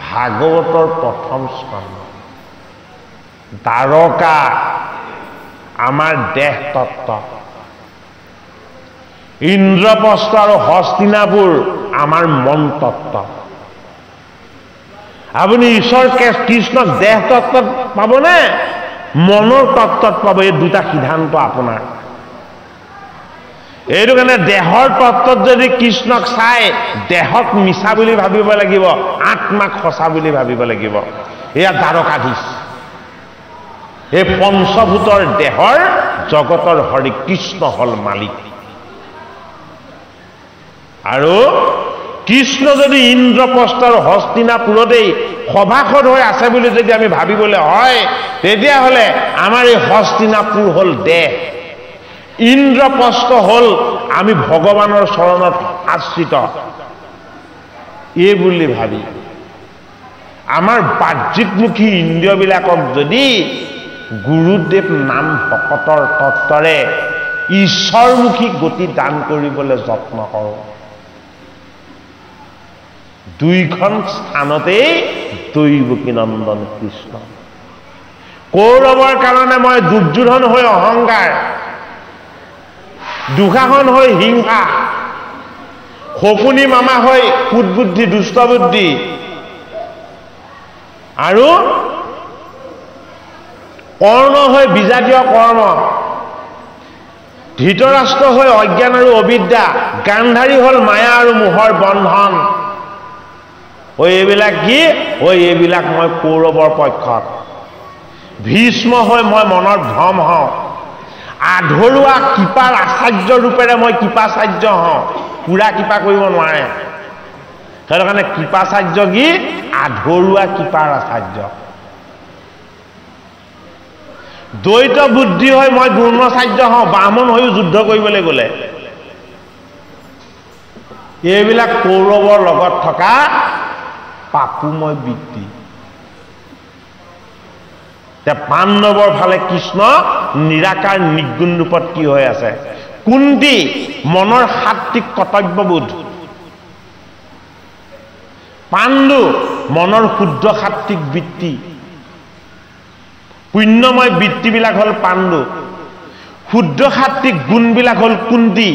ভাগৱতৰ প্ৰথম স্কন্ধ দ্বাৰকা আমাৰ দেহ তত্ত্ব ইন্দ্ৰপ্ৰস্থ আৰু হস্তিনাপুৰ আমাৰ মন তত্ত্ব আপুনি ঈশ্বৰ কৃষ্ণক দেহ তত্ত্বত পাবনে মনৰ তত্ত্বত পাব এই দুটা সিদ্ধান্ত আপোনাৰ এইটো কাৰণে দেহৰ তত্ত্বত যদি কৃষ্ণক চাই দেহক মিছা বুলি ভাবিব লাগিব আত্মাক সঁচা বুলি ভাবিব লাগিব এয়া দ্বাৰকাধীশ এই পঞ্চভূতৰ দেহৰ জগতৰ হৰি কৃষ্ণ হল মালিক আৰু কৃষ্ণ যদি ইন্দ্ৰপ্ৰস্থৰ হস্তিনাপুৰতেই সভাসদ হৈ আছে বুলি যদি আমি ভাবিবলৈ হয় তেতিয়াহ'লে আমাৰ এই হস্তিনাপুৰ হল দেহ ইন্দ্ৰপ্ৰস্থ হল আমি ভগৱানৰ চৰণত আশ্ৰিত এই বুলি ভাবি আমাৰ বাহ্যিকমুখী ইন্দ্ৰিয়বিলাকক যদি গুৰুদেৱ নাম ভকতৰ তত্ত্বৰে ঈশ্বৰমুখী গতি দান কৰিবলৈ যত্ন কৰোঁ দুইখন স্থানতেই দৈৱকী নন্দন কৃষ্ণ কৌৰৱৰ কাৰণে মই দুৰ্যোধন হৈ অহংকাৰ দুঃশাসন হৈ হিংসা শকুনি মামা হৈ কুটবুদ্ধি দুষ্টবুদ্ধি আৰু কৰ্ণ হৈ বিজাতীয় কৰ্ম ধৃতৰাষ্ট্ৰ হৈ অজ্ঞান আৰু অবিদ্যা গান্ধাৰী হল মায়া আৰু মোহৰ বন্ধন এইবিলাক কি এইবিলাক মই কৌৰৱৰ পক্ষত ভীষ্ম হৈ মই মনৰ ভ্ৰম হওঁ আধৰুৱা কৃপাৰ আচাৰ্য ৰূপেৰে মই কৃপাচাৰ্য হওঁ পুৰা কৃপা কৰিব নোৱাৰে সেইটো কাৰণে কৃপাচাৰ্য কি আধৰুৱা কৃপাৰ আচাৰ্য দ্বৈত বুদ্ধি হৈ মই দুৰ্ণচাৰ্য হওঁ ব্ৰাহ্মণ হৈও যুদ্ধ কৰিবলৈ গ'লে এইবিলাক কৌৰৱৰ লগত থকা পাপুময় বৃত্তি পাণ্ডৱৰ ফালে কৃষ্ণ নিৰাকাৰ নিগুণ ৰূপত কি হৈ আছে কুন্তি মনৰ সাত্বিক কৰ্তব্যবোধ পাণ্ডু মনৰ শুদ্ধ সাত্বিক বৃত্তি পুণ্যময় বৃত্তিবিলাক হল পাণ্ডু শুদ্ধ সাত্বিক গুণবিলাক হল কুন্তি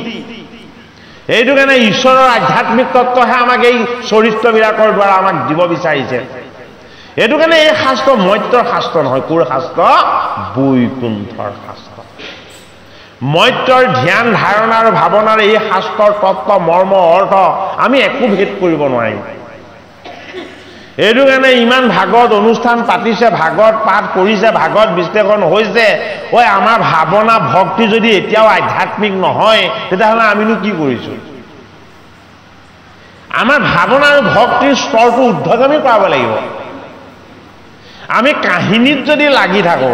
এইটো কাৰণে ঈশ্বৰৰ আধ্যাত্মিক তত্ত্বহে আমাক এই চৰিত্ৰবিলাকৰ দ্বাৰা আমাক দিব বিচাৰিছে এইটো কাৰণে এই শাস্ত্ৰ মৈত্ৰৰ শাস্ত্ৰ নহয় কোৰ শাস্ত্ৰ বৈকুণ্ঠৰ শাস্ত্ৰ মৈত্ৰৰ ধ্যান ধাৰণা আৰু ভাৱনাৰ এই শাস্ত্ৰৰ তত্ত্ব মৰ্ম অৰ্থ আমি একো ভেদ কৰিব নোৱাৰিম এইটো কাৰণে ইমান ভাগৱত অনুষ্ঠান পাতিছে ভাগৱত পাঠ কৰিছে ভাগৱত বিশ্লেষণ হৈছে আমাৰ ভাৱনা ভক্তি যদি এতিয়াও আধ্যাত্মিক নহয় তেতিয়াহ'লে আমিনো কি কৰিছো আমাৰ ভাৱনা আৰু ভক্তিৰ স্তৰটো ঊৰ্ধ্বগামী কৰাব লাগিব আমি কাহিনীত যদি লাগি থাকো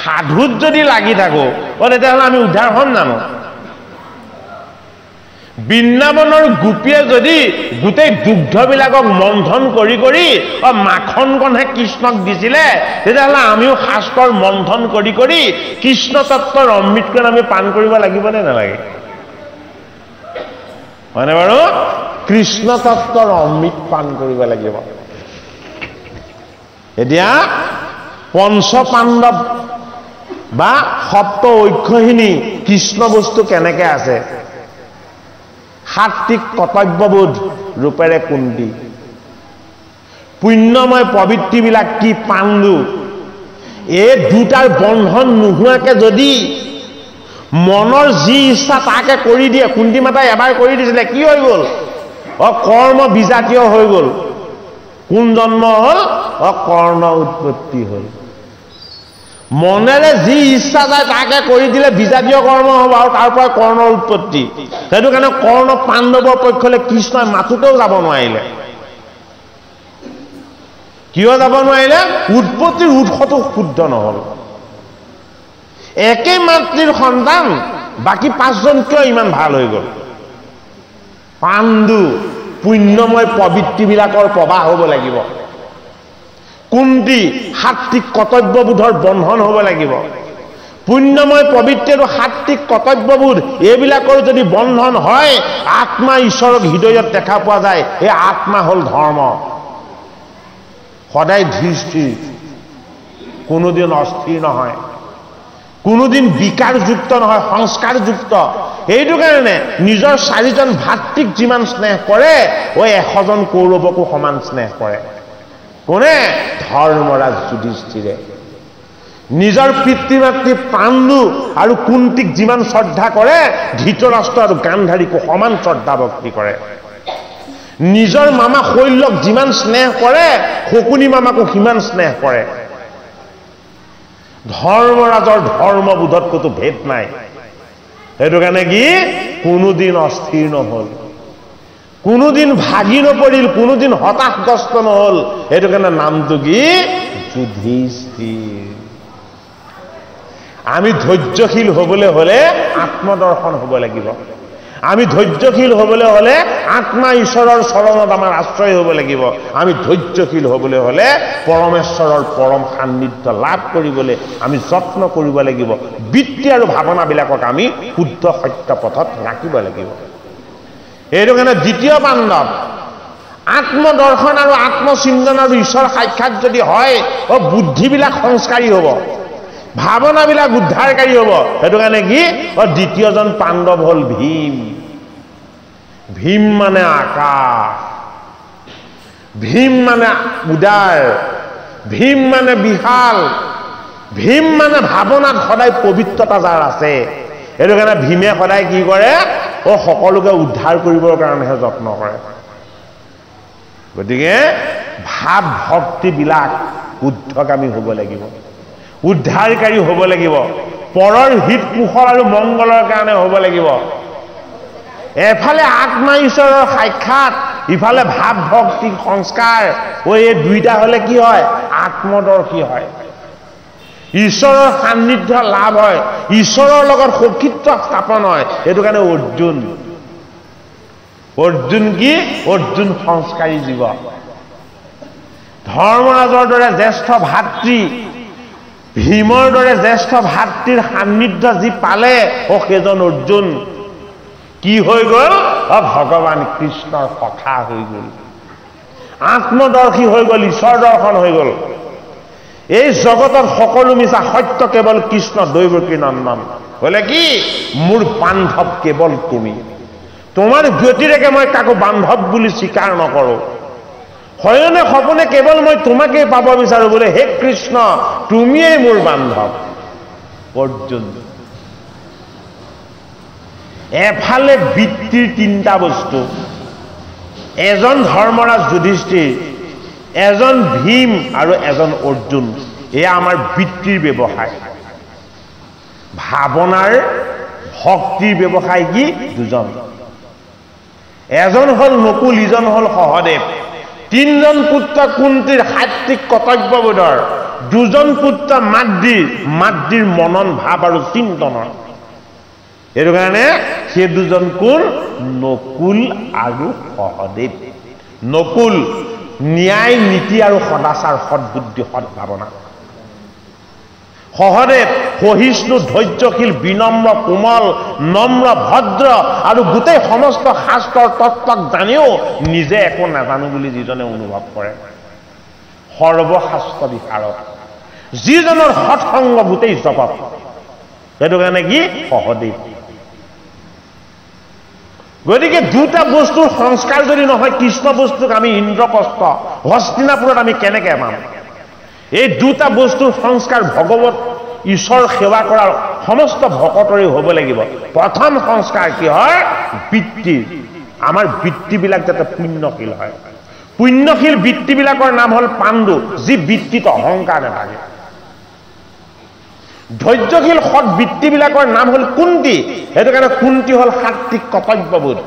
সাধুত যদি লাগি থাকো তেতিয়াহ'লে আমি উদ্ধাৰ হ'ম জানো বৃন্দাবনৰ গোপীয়ে যদি গোটেই দুগ্ধবিলাকক মন্থন কৰি কৰি মাখনকণহে কৃষ্ণক দিছিলে তেতিয়াহ'লে আমিও শাস্ত্ৰৰ মন্থন কৰি কৰি কৃষ্ণ তত্ত্বৰ অমৃতকণ আমি পান কৰিব লাগিবনে নালাগে হয়নে বাৰু কৃষ্ণ তত্ত্বৰ অমৃত পান কৰিব লাগিব এতিয়া পঞ্চ পাণ্ডৱ বা সপ্ত ঐক্যহীনী কৃষ্ণ বস্তু কেনেকে আছে সাত্বিক কৰ্তব্যবোধ ৰূপেৰে কুন্তি পুণ্যময় প্ৰবৃত্তিবিলাক কি পাণ্ডু এই দুটাৰ বন্ধন নোহোৱাকে যদি মনৰ যি ইচ্ছা তাকে কৰি দিয়ে কুন্তি মাতাই এবাৰ কৰি দিছিলে কি হৈ গ'ল কৰ্ম বিজাতীয় হৈ গ'ল কোন জন্ম হল কৰ্ণ উৎপত্তি হল মনেৰে যি ইচ্ছা যায় তাকে কৰি দিলে বিজাতীয় কৰ্ম হ'ব আৰু তাৰ পৰা কৰ্ণৰ উৎপত্তি সেইটো কাৰণে কৰ্ণ পাণ্ডৱৰ পক্ষলৈ কৃষ্ণই মাথোতেও যাব নোৱাৰিলে কিয় যাব নোৱাৰিলে উৎপত্তিৰ উৎসটো শুদ্ধ নহল একে মাতৃৰ সন্তান বাকী পাঁচজন কিয় ইমান ভাল হৈ গ'ল পাণ্ডু পুণ্যময় প্ৰবৃত্তিবিলাকৰ প্ৰবাহ হ'ব লাগিব কুন্তি সাত্বিক কৰ্তব্যবোধৰ বন্ধন হ'ব লাগিব পুণ্যময় পবিত্ৰ আৰু সাত্বিক কৰ্তব্যবোধ এইবিলাকৰ যদি বন্ধন হয় আত্মা ঈশ্বৰক হৃদয়ত দেখা পোৱা যায় এই আত্মা হ'ল ধৰ্ম সদায় ধীৰ কোনোদিন অস্থিৰ নহয় কোনোদিন বিকাৰযুক্ত নহয় সংস্কাৰযুক্ত এইটো কাৰণে নিজৰ চাৰিজন ভাতৃক যিমান স্নেহ কৰে ওই 100 জন কৌৰৱকো সমান স্নেহ কৰে কোনে ধৰ্মৰাজ যুধিষ্ঠিৰে নিজৰ পিতৃ মাতৃ পাণ্ডু আৰু কুন্তিক যিমান শ্ৰদ্ধা কৰে ধৃতৰাষ্ট্ৰ আৰু গান্ধাৰীকো সমান শ্ৰদ্ধা ভক্তি কৰে নিজৰ মামা শৈল্যক যিমান স্নেহ কৰে শকুনি মামাকো সিমান স্নেহ কৰে ধৰ্মৰাজৰ ধৰ্মবোধত কোনো ভেদ নাই সেইটো কাৰণে কি কোনোদিন অস্থিৰ নহল কোনোদিন ভাগি নপৰিল কোনোদিন হতাশগ্ৰস্ত নহল সেইটো কাৰণে নামটো কি যুধিষ্ঠিৰ আমি ধৈৰ্যশীল হ'বলৈ হলে আত্মদৰ্শন হ'ব লাগিব আমি ধৈৰ্যশীল হ'বলৈ হলে আত্মা ঈশ্বৰৰ চৰণত আমাৰ আশ্ৰয় হ'ব লাগিব আমি ধৈৰ্যশীল হ'বলৈ হলে পৰমেশ্বৰৰ পৰম সান্নিধ্য লাভ কৰিবলৈ আমি যত্ন কৰিব লাগিব বৃত্তি আৰু ভাৱনাবিলাকক আমি শুদ্ধ সত্য পথত ৰাখিব লাগিব এইটো কাৰণে দ্বিতীয় পাণ্ডৱ আত্মদৰ্শন আৰু আত্মচিন্তন আৰু ঈশ্বৰ সাক্ষাৎ যদি হয় বুদ্ধিবিলাক সংস্কাৰী হ'ব ভাৱনাবিলাক উদ্ধাৰকাৰী হ'ব সেইটো কাৰণে কি দ্বিতীয়জন পাণ্ডৱ হ'ল ভীম মানে আকাশ ভীম মানে উদাৰ ভীম মানে বিশাল ভীম মানে ভাৱনাত সদায় পবিত্ৰতা যাৰ আছে সেইটো কাৰণে ভীমে সদায় কি কৰে সকলোকে উদ্ধাৰ কৰিবৰ কাৰণেহে যত্ন কৰে গতিকে ভাৱ ভক্তিবিলাক শুদ্ধগামী হ'ব লাগিব উদ্ধাৰকাৰী হ'ব লাগিব পৰৰ হিত কুশল আৰু মংগলৰ কাৰণে হ'ব লাগিব এফালে আত্মা ঈশ্বৰৰ সাক্ষাৎ ইফালে ভাৱ ভক্তি সংস্কাৰ এই দুইটা হলে কি হয় আত্মদৰ্শী হয় ঈশ্বৰৰ সান্নিধ্য লাভ হয় ঈশ্বৰৰ লগত সখিত্ব স্থাপন হয় সেইটো কাৰণে অৰ্জুন কি অৰ্জুন সংস্কাৰী জীৱ ধৰ্মৰাজৰ দৰে জ্যেষ্ঠ ভাতৃ ভীমৰ দৰে জ্যেষ্ঠ ভাতৃৰ সান্নিধ্য যি পালে সেইজন অৰ্জুন কি হৈ গ'ল ভগৱান কৃষ্ণৰ সখা হৈ গ'ল আত্মদৰ্শী হৈ গ'ল ঈশ্বৰ দৰ্শন হৈ গ'ল এই জগতত সকলো মিছা সত্য কেৱল কৃষ্ণ দৈৱকী নন্দন হলে কি মোৰ বান্ধৱ কেৱল তুমি তোমাৰ ব্যতিৰেকে মই কাকো বান্ধৱ বুলি স্বীকাৰ নকৰো হয়নে সপনে কেৱল মই তোমাকে পাব বিচাৰো বোলে হে কৃষ্ণ তুমিয়েই মোৰ বান্ধৱ অৰ্জুন এফালে বৃত্তিৰ তিনিটা বস্তু এজন ধৰ্মৰাজ যুধিষ্ঠিৰ এজন ভীম আৰু এজন অৰ্জুন এয়া আমাৰ বৃত্তিৰ ব্যৱসায় ভাৱনাৰ ভক্তিৰ ব্যৱসায় কি দুজন এজন হ'ল নকুল ইজন হ'ল সহদেৱ তিনজন পুত্ৰ কুন্তিৰ সাত্বিক কৰ্তব্যবোধৰ দুজন পুত্ৰ মাতৃৰ মনন ভাৱ আৰু চিন্তনৰ এইটো কাৰণে সেই দুজন কোন নকুল আৰু সহদেৱ নকুল ন্যায় নীতি আৰু সদাচাৰ সদ্বুদ্ধি সদ্ভাৱনা সহদেৱ সহিষ্ণু ধৈৰ্যশীল বিনম্ৰ কোমল নম্ৰ ভদ্ৰ আৰু গোটেই সমস্ত শাস্ত্ৰৰ তত্ত্বক জানিও নিজে একো নাজানো বুলি যিজনে অনুভৱ কৰে সৰ্বশাস্ত্ৰ বিশাৰদ যিজনৰ সৎসংগ গোটেই জগত সেইটো কাৰণে কি সহদেৱ গতিকে দুটা বস্তুৰ সংস্কাৰ যদি নহয় কৃষ্ণ বস্তুক আমি ইন্দ্ৰপ্ৰস্থ হস্তিনাপুৰত আমি কেনেকে পাম এই দুটা বস্তুৰ সংস্কাৰ ভগৱত ঈশ্বৰ সেৱা কৰাৰ সমস্ত ভকতৰে হ'ব লাগিব প্ৰথম সংস্কাৰ কি হয় বৃত্তি আমাৰ বৃত্তিবিলাক যাতে পুণ্যশীল হয় পুণ্যশীল বৃত্তিবিলাকৰ নাম হ'ল পাণ্ডু যি বৃত্তিত অহংকাৰ নাথাকে ধৈৰ্যশীল সৎ বৃত্তিবিলাকৰ নাম হ'ল কুন্তি সেইটো কাৰণে কুন্তি হ'ল সাত্বিক কৰ্তব্যবোধ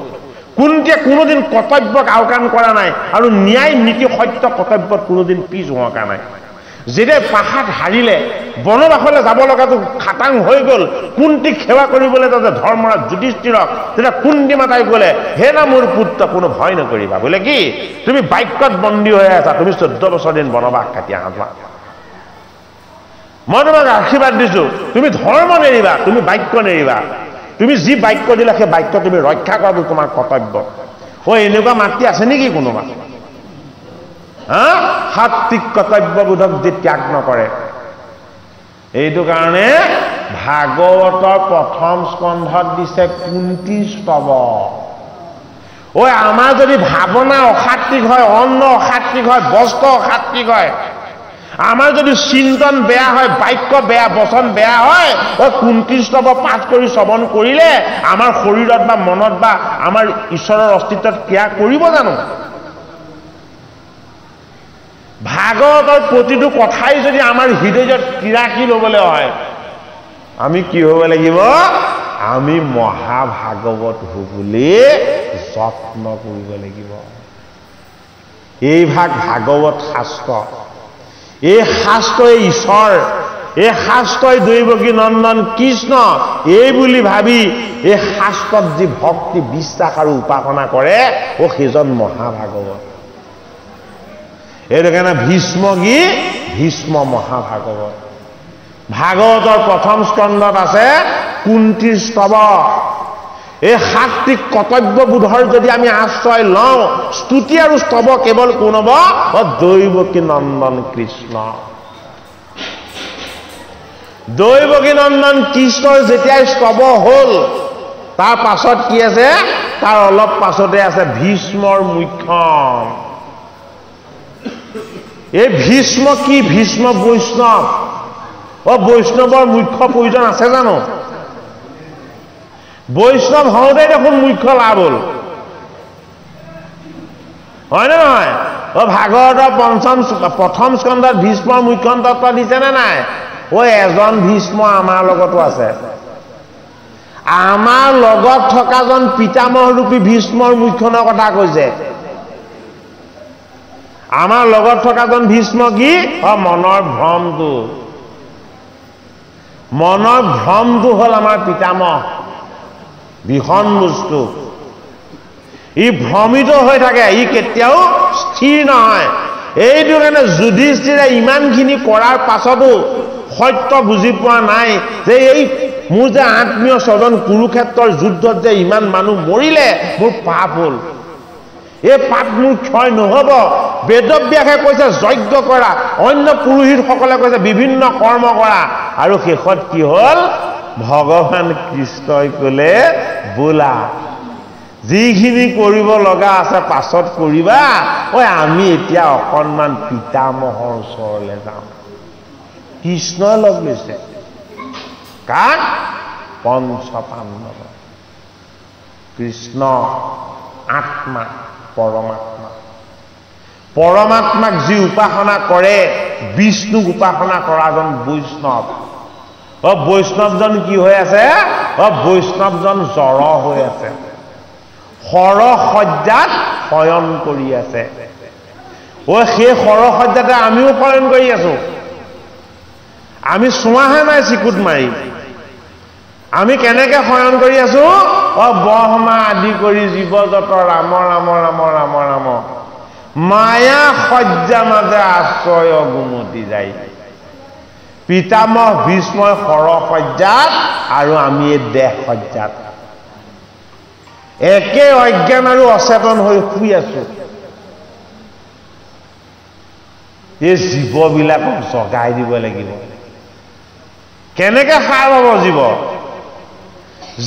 কুন্তিয়ে কোনোদিন কৰ্তব্যক আওকাণ কৰা নাই আৰু ন্যায় নীতি সত্য কৰ্তব্যত কোনোদিন পিছ হোঁকা নাই যেতিয়া পাহাত হাৰিলে বনবাসলৈ যাব লগাটো খাটাং হৈ গ'ল কুন্তিক সেৱা কৰিবলৈ তাতে ধৰ্মৰাজ যুধিষ্ঠিৰক তেতিয়া কুন্তি মাতাই ক'লে হে না মোৰ পুত্ৰ কোনো ভয় নকৰিবা বোলে কি তুমি বাক্যত বন্দী হৈ আছা তুমি 14 বছৰ দিন বনবাস কাটি আহা মই তোমাক আশীৰ্বাদ দিছোঁ, তুমি ধৰ্ম নেৰিবা, তুমি বাক্য নেৰিবা। তুমি যি বাক্য দিলা সেই বাক্য তুমি ৰক্ষা কৰাটো তোমাৰ কৰ্তব্য। এনেকুৱা মাতৃ আছে নেকি কোনোবা? সাত্বিক কৰ্তব্যবোধক যি ত্যাগ নকৰে। এইটো কাৰণে ভাগৱতৰ প্ৰথম স্কন্ধত দিছে কুন্তি স্তৱ। আমাৰ যদি ভাৱনা অসাত্বিক হয়, অন্ন অসাত্বিক হয়, বস্ত্ৰ অসাত্বিক হয়, আমাৰ যদি চিন্তন বেয়া হয়, বাক্য বেয়া, বচন বেয়া হয়, কুন্তি স্তৱ পাঠ কৰি শ্ৰৱণ কৰিলে আমাৰ শৰীৰত বা মনত বা আমাৰ ঈশ্বৰৰ অস্তিত্বত ক্ৰিয়া কৰিব জানো? ভাগৱতৰ প্ৰতিটো কথাই যদি আমাৰ হৃদয়ত ক্ৰিয়াশীল হ'বলৈ হয়, আমি কি হ'ব লাগিব? আমি মহাভাগৱত হ'বলৈ যত্ন কৰিব লাগিব। এই ভাগৱত শাস্ত্ৰ, এই শাস্ত্ৰই ঈশ্বৰ, এই শাস্ত্ৰই দৈৱকী নন্দন কৃষ্ণ, এই বুলি ভাবি এই শাস্ত্ৰত যি ভক্তি, বিশ্বাস আৰু উপাসনা কৰে, সেইজন মহাভাগৱত। এইটো কাৰণে ভীষ্ম কি? ভীষ্ম মহাভাগৱত। ভাগৱতৰ প্ৰথম স্কন্ধত আছে কুন্তি স্তৱ। এই সাত্বিক কৰ্তব্যবোধৰ যদি আমি আশ্ৰয় লওঁ, স্তুতি আৰু স্তৱ কেৱল কোন হ'ব? দৈৱকী নন্দন কৃষ্ণ। দৈৱকী নন্দন কৃষ্ণৰ যেতিয়াই স্তৱ হ'ল, তাৰ পাছত কি আছে? তাৰ অলপ পাছতে আছে ভীষ্মৰ মুখ্যম। এই ভীষ্ম কি? ভীষ্ম বৈষ্ণৱ। বৈষ্ণৱৰ মুখ্য প্ৰয়োজন আছে জানো? বৈষ্ণৱ হওঁতে দেখোন মুখ্য লাভ হ'ল, হয়নে নহয়? ভাগৱতৰ প্ৰথম স্কন্ধত ভীষ্মৰ মুখ্য তত্ত্ব দিছে নে নাই? এজন ভীষ্ম আমাৰ লগতো আছে। আমাৰ লগত থকাজন পিতামহৰূপী ভীষ্মৰ মুখ্যনৰ কথা কৈছে। আমাৰ লগত থকাজন ভীষ্ম কি? মনৰ ভ্ৰমটো। মনৰ ভ্ৰমটো হ'ল আমাৰ পিতামহ, ভীষণ বস্তু। ই ভ্ৰমিত হৈ থাকে, ই কেতিয়াও স্থিৰ নহয়। এইটো কাৰণে যুধিষ্ঠিৰে ইমানখিনি কৰাৰ পাছতো সত্য বুজি পোৱা নাই যে এই মোৰ যে আত্মীয় স্বজন কুৰুক্ষেত্ৰৰ যুদ্ধত যে ইমান মানুহ মৰিলে, মোৰ পাপ হ'ল। এই পাপ মোৰ ক্ষয় নহ'ব। বেদব্যাসে কৈছে যজ্ঞ কৰা, অন্য পুৰোহিতসকলে কৈছে বিভিন্ন কৰ্ম কৰা, আৰু শেষত কি হ'ল? ভগৱান কৃষ্ণই ক'লে বোলা, যিখিনি কৰিব লগা আছে পাছত কৰিবা, আমি এতিয়া অকণমান পিতামহৰ ওচৰলৈ যাওঁ। কৃষ্ণই লগ লৈছে কাক? পঞ্চপাণ্ডৱ। কৃষ্ণ আত্মা, পৰমাত্মা। পৰমাত্মাক যি উপাসনা কৰে, বিষ্ণুক উপাসনা কৰাজন বৈষ্ণৱ। বৈষ্ণৱজন কি হৈ আছে? বৈষ্ণৱজন জড় হৈ আছে, সৰসজ্জাত শয়ন কৰি আছে। সেই সৰসজ্জাতে আমিও শয়ন কৰি আছো। আমি চোৱাহে নাই চিকুট মাৰি। আমি কেনেকে শয়ন কৰি আছো? ব্ৰহ্মা আদি কৰি জীৱ যত ৰাম ৰাম ৰাম ৰাম ৰাম, মায়া সজ্জা মাজে আশ্ৰয় গুমতি যায়। পিতামহ ভীষ্মই সৰসজ্জাত আৰু আমি এই দেহ সজ্জাত একে অজ্ঞান আৰু অচেতন হৈ শুই আছো। এই জীৱবিলাকক জগাই দিব লাগিব। কেনেকে সাৰ পাব জীৱ?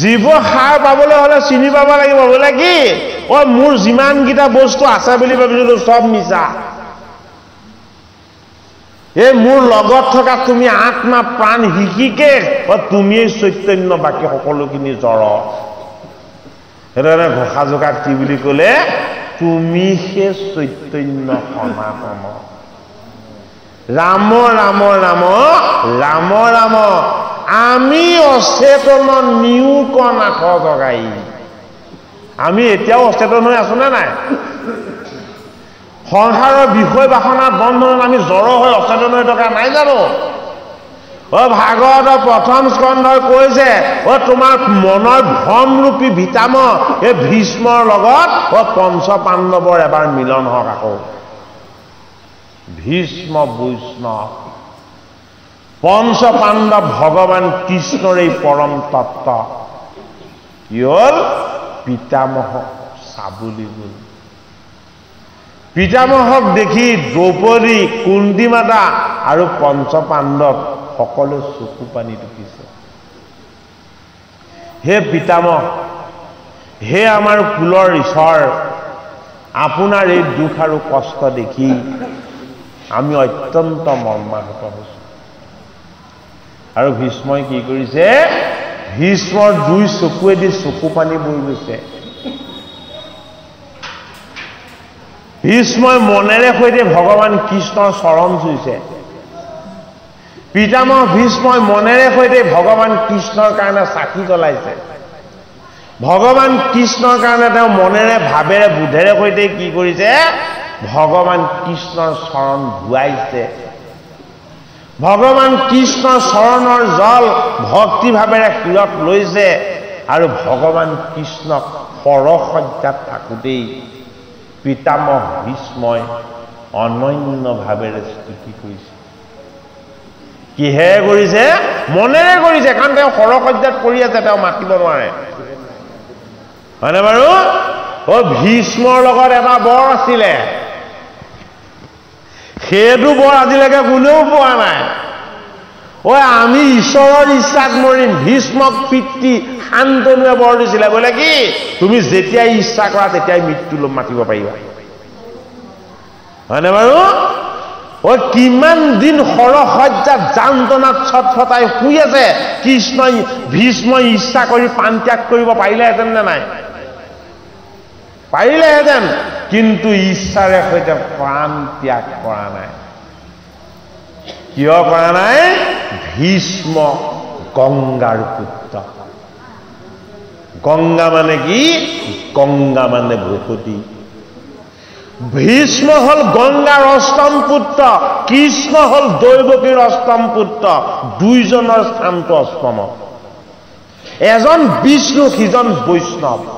জীৱ সাৰ পাবলৈ হলে চিনি পাব লাগিব বোলে কি? মোৰ যিমানকেইটা বস্তু আছে বুলি ভাবিছিলো চব মিছা। এই মোৰ লগত থকা তুমি আত্মা প্ৰাণ শিকিকে তুমিয়েই চৈতন্য, বাকী সকলোখিনি জড়। সেইকাৰণে ঘোষা জোকাত কি বুলি ক'লে? তুমি হে চৈতন্য সনাতন। ৰাম ৰাম ৰাম ৰাম ৰাম, আমি অচেতন নিয়োক নাথ জগাই। আমি এতিয়াও অচেতন হৈ আছো নে নাই? সংসাৰৰ বিষয় বাসনাৰ বন্ধনত আমি জড় হৈ অচেতন হৈ থকা নাই জানো? ভাগৱতৰ প্ৰথম স্কন্ধই কৈছে তোমাৰ মনৰ ভ্ৰমৰূপী ভিতামহ এই ভীষ্মৰ লগত পঞ্চপাণ্ডৱৰ এবাৰ মিলন হওক। আকৌ ভীষ্ম বৈষ্ণৱ পঞ্চ পাণ্ডৱ ভগৱান কৃষ্ণৰ এই পৰম তত্ত্ব কি হ'ল পিতামহক চাবলৈ গ'ল পিতামহক দেখি দ্ৰৌপদী কুন্তি মাতা আৰু পঞ্চ পাণ্ডৱ সকলো চকু পানী টুকিছে হে পিতামহ হে আমাৰ কুলৰ ঈশ্বৰ আপোনাৰ এই দুখ আৰু কষ্ট দেখি আমি অত্যন্ত মৰ্মাহত হৈছো আৰু ভীষ্মই কি কৰিছে ভীষ্মৰ দুই চকুৱেদি চকু পানী বৈ গৈছে ভীষ্মই মনেৰে সৈতে ভগৱান কৃষ্ণৰ চৰণ চুইছে পিতামহ ভীষ্মই মনেৰে সৈতে ভগৱান কৃষ্ণৰ কাৰণে চাকি জ্বলাইছে ভগৱান কৃষ্ণৰ কাৰণে তেওঁ মনেৰে ভাবেৰে বুধেৰে সৈতে কি কৰিছে ভগৱান কৃষ্ণৰ চৰণ ধুৱাইছে ভগৱান কৃষ্ণৰ চৰণৰ জল ভক্তি ভাবেৰে শিৰত লৈছে আৰু ভগৱান কৃষ্ণক পৰসজ্জাত থাকোতেই পিতামহ ভীষ্মই অনন্য ভাবেৰে স্তুতি কৰিছে কিহে কৰিছে মনেৰে কৰিছে কাৰণ তেওঁ পৰসজ্জাত পৰি আছে তেওঁ মাতিব নোৱাৰে হয়নে বাৰু ভীষ্মৰ লগত এটা বৰ আছিলে সেইটো বৰ আজিলৈকে কোনেও পোৱা নাই আমি ঈশ্বৰৰ ইচ্ছাত মৰিম ভীষ্মক পিতৃ শান্তনুৱে বৰ দিছিলে বোলে কি তুমি যেতিয়াই ইচ্ছা কৰা তেতিয়াই মৃত্যু মাতিব পাৰিবা হয়নে বাৰু কিমান দিন সৰসজ্জাত যান্তনাত ছটফটাই শুই আছে কৃষ্ণই ভীষ্মই ইচ্ছা কৰি প্ৰাণ ত্যাগ কৰিব পাৰিলেহেঁতেন নে নাই পাৰিলেহেঁতেন কিন্তু ইচ্ছাৰে সৈতে প্ৰাণ ত্যাগ কৰা নাই কিয় কৰা নাই ভীষ্ম গংগাৰ পুত্ৰ গংগা মানে কি গংগা মানে ভূপতি ভীষ্ম হল গংগাৰ অষ্টম পুত্ৰ কৃষ্ণ হল দৈৱকীৰ অষ্টম পুত্ৰ দুইজনৰ স্থানটো অষ্টম এজন বিষ্ণু সিজন বৈষ্ণৱ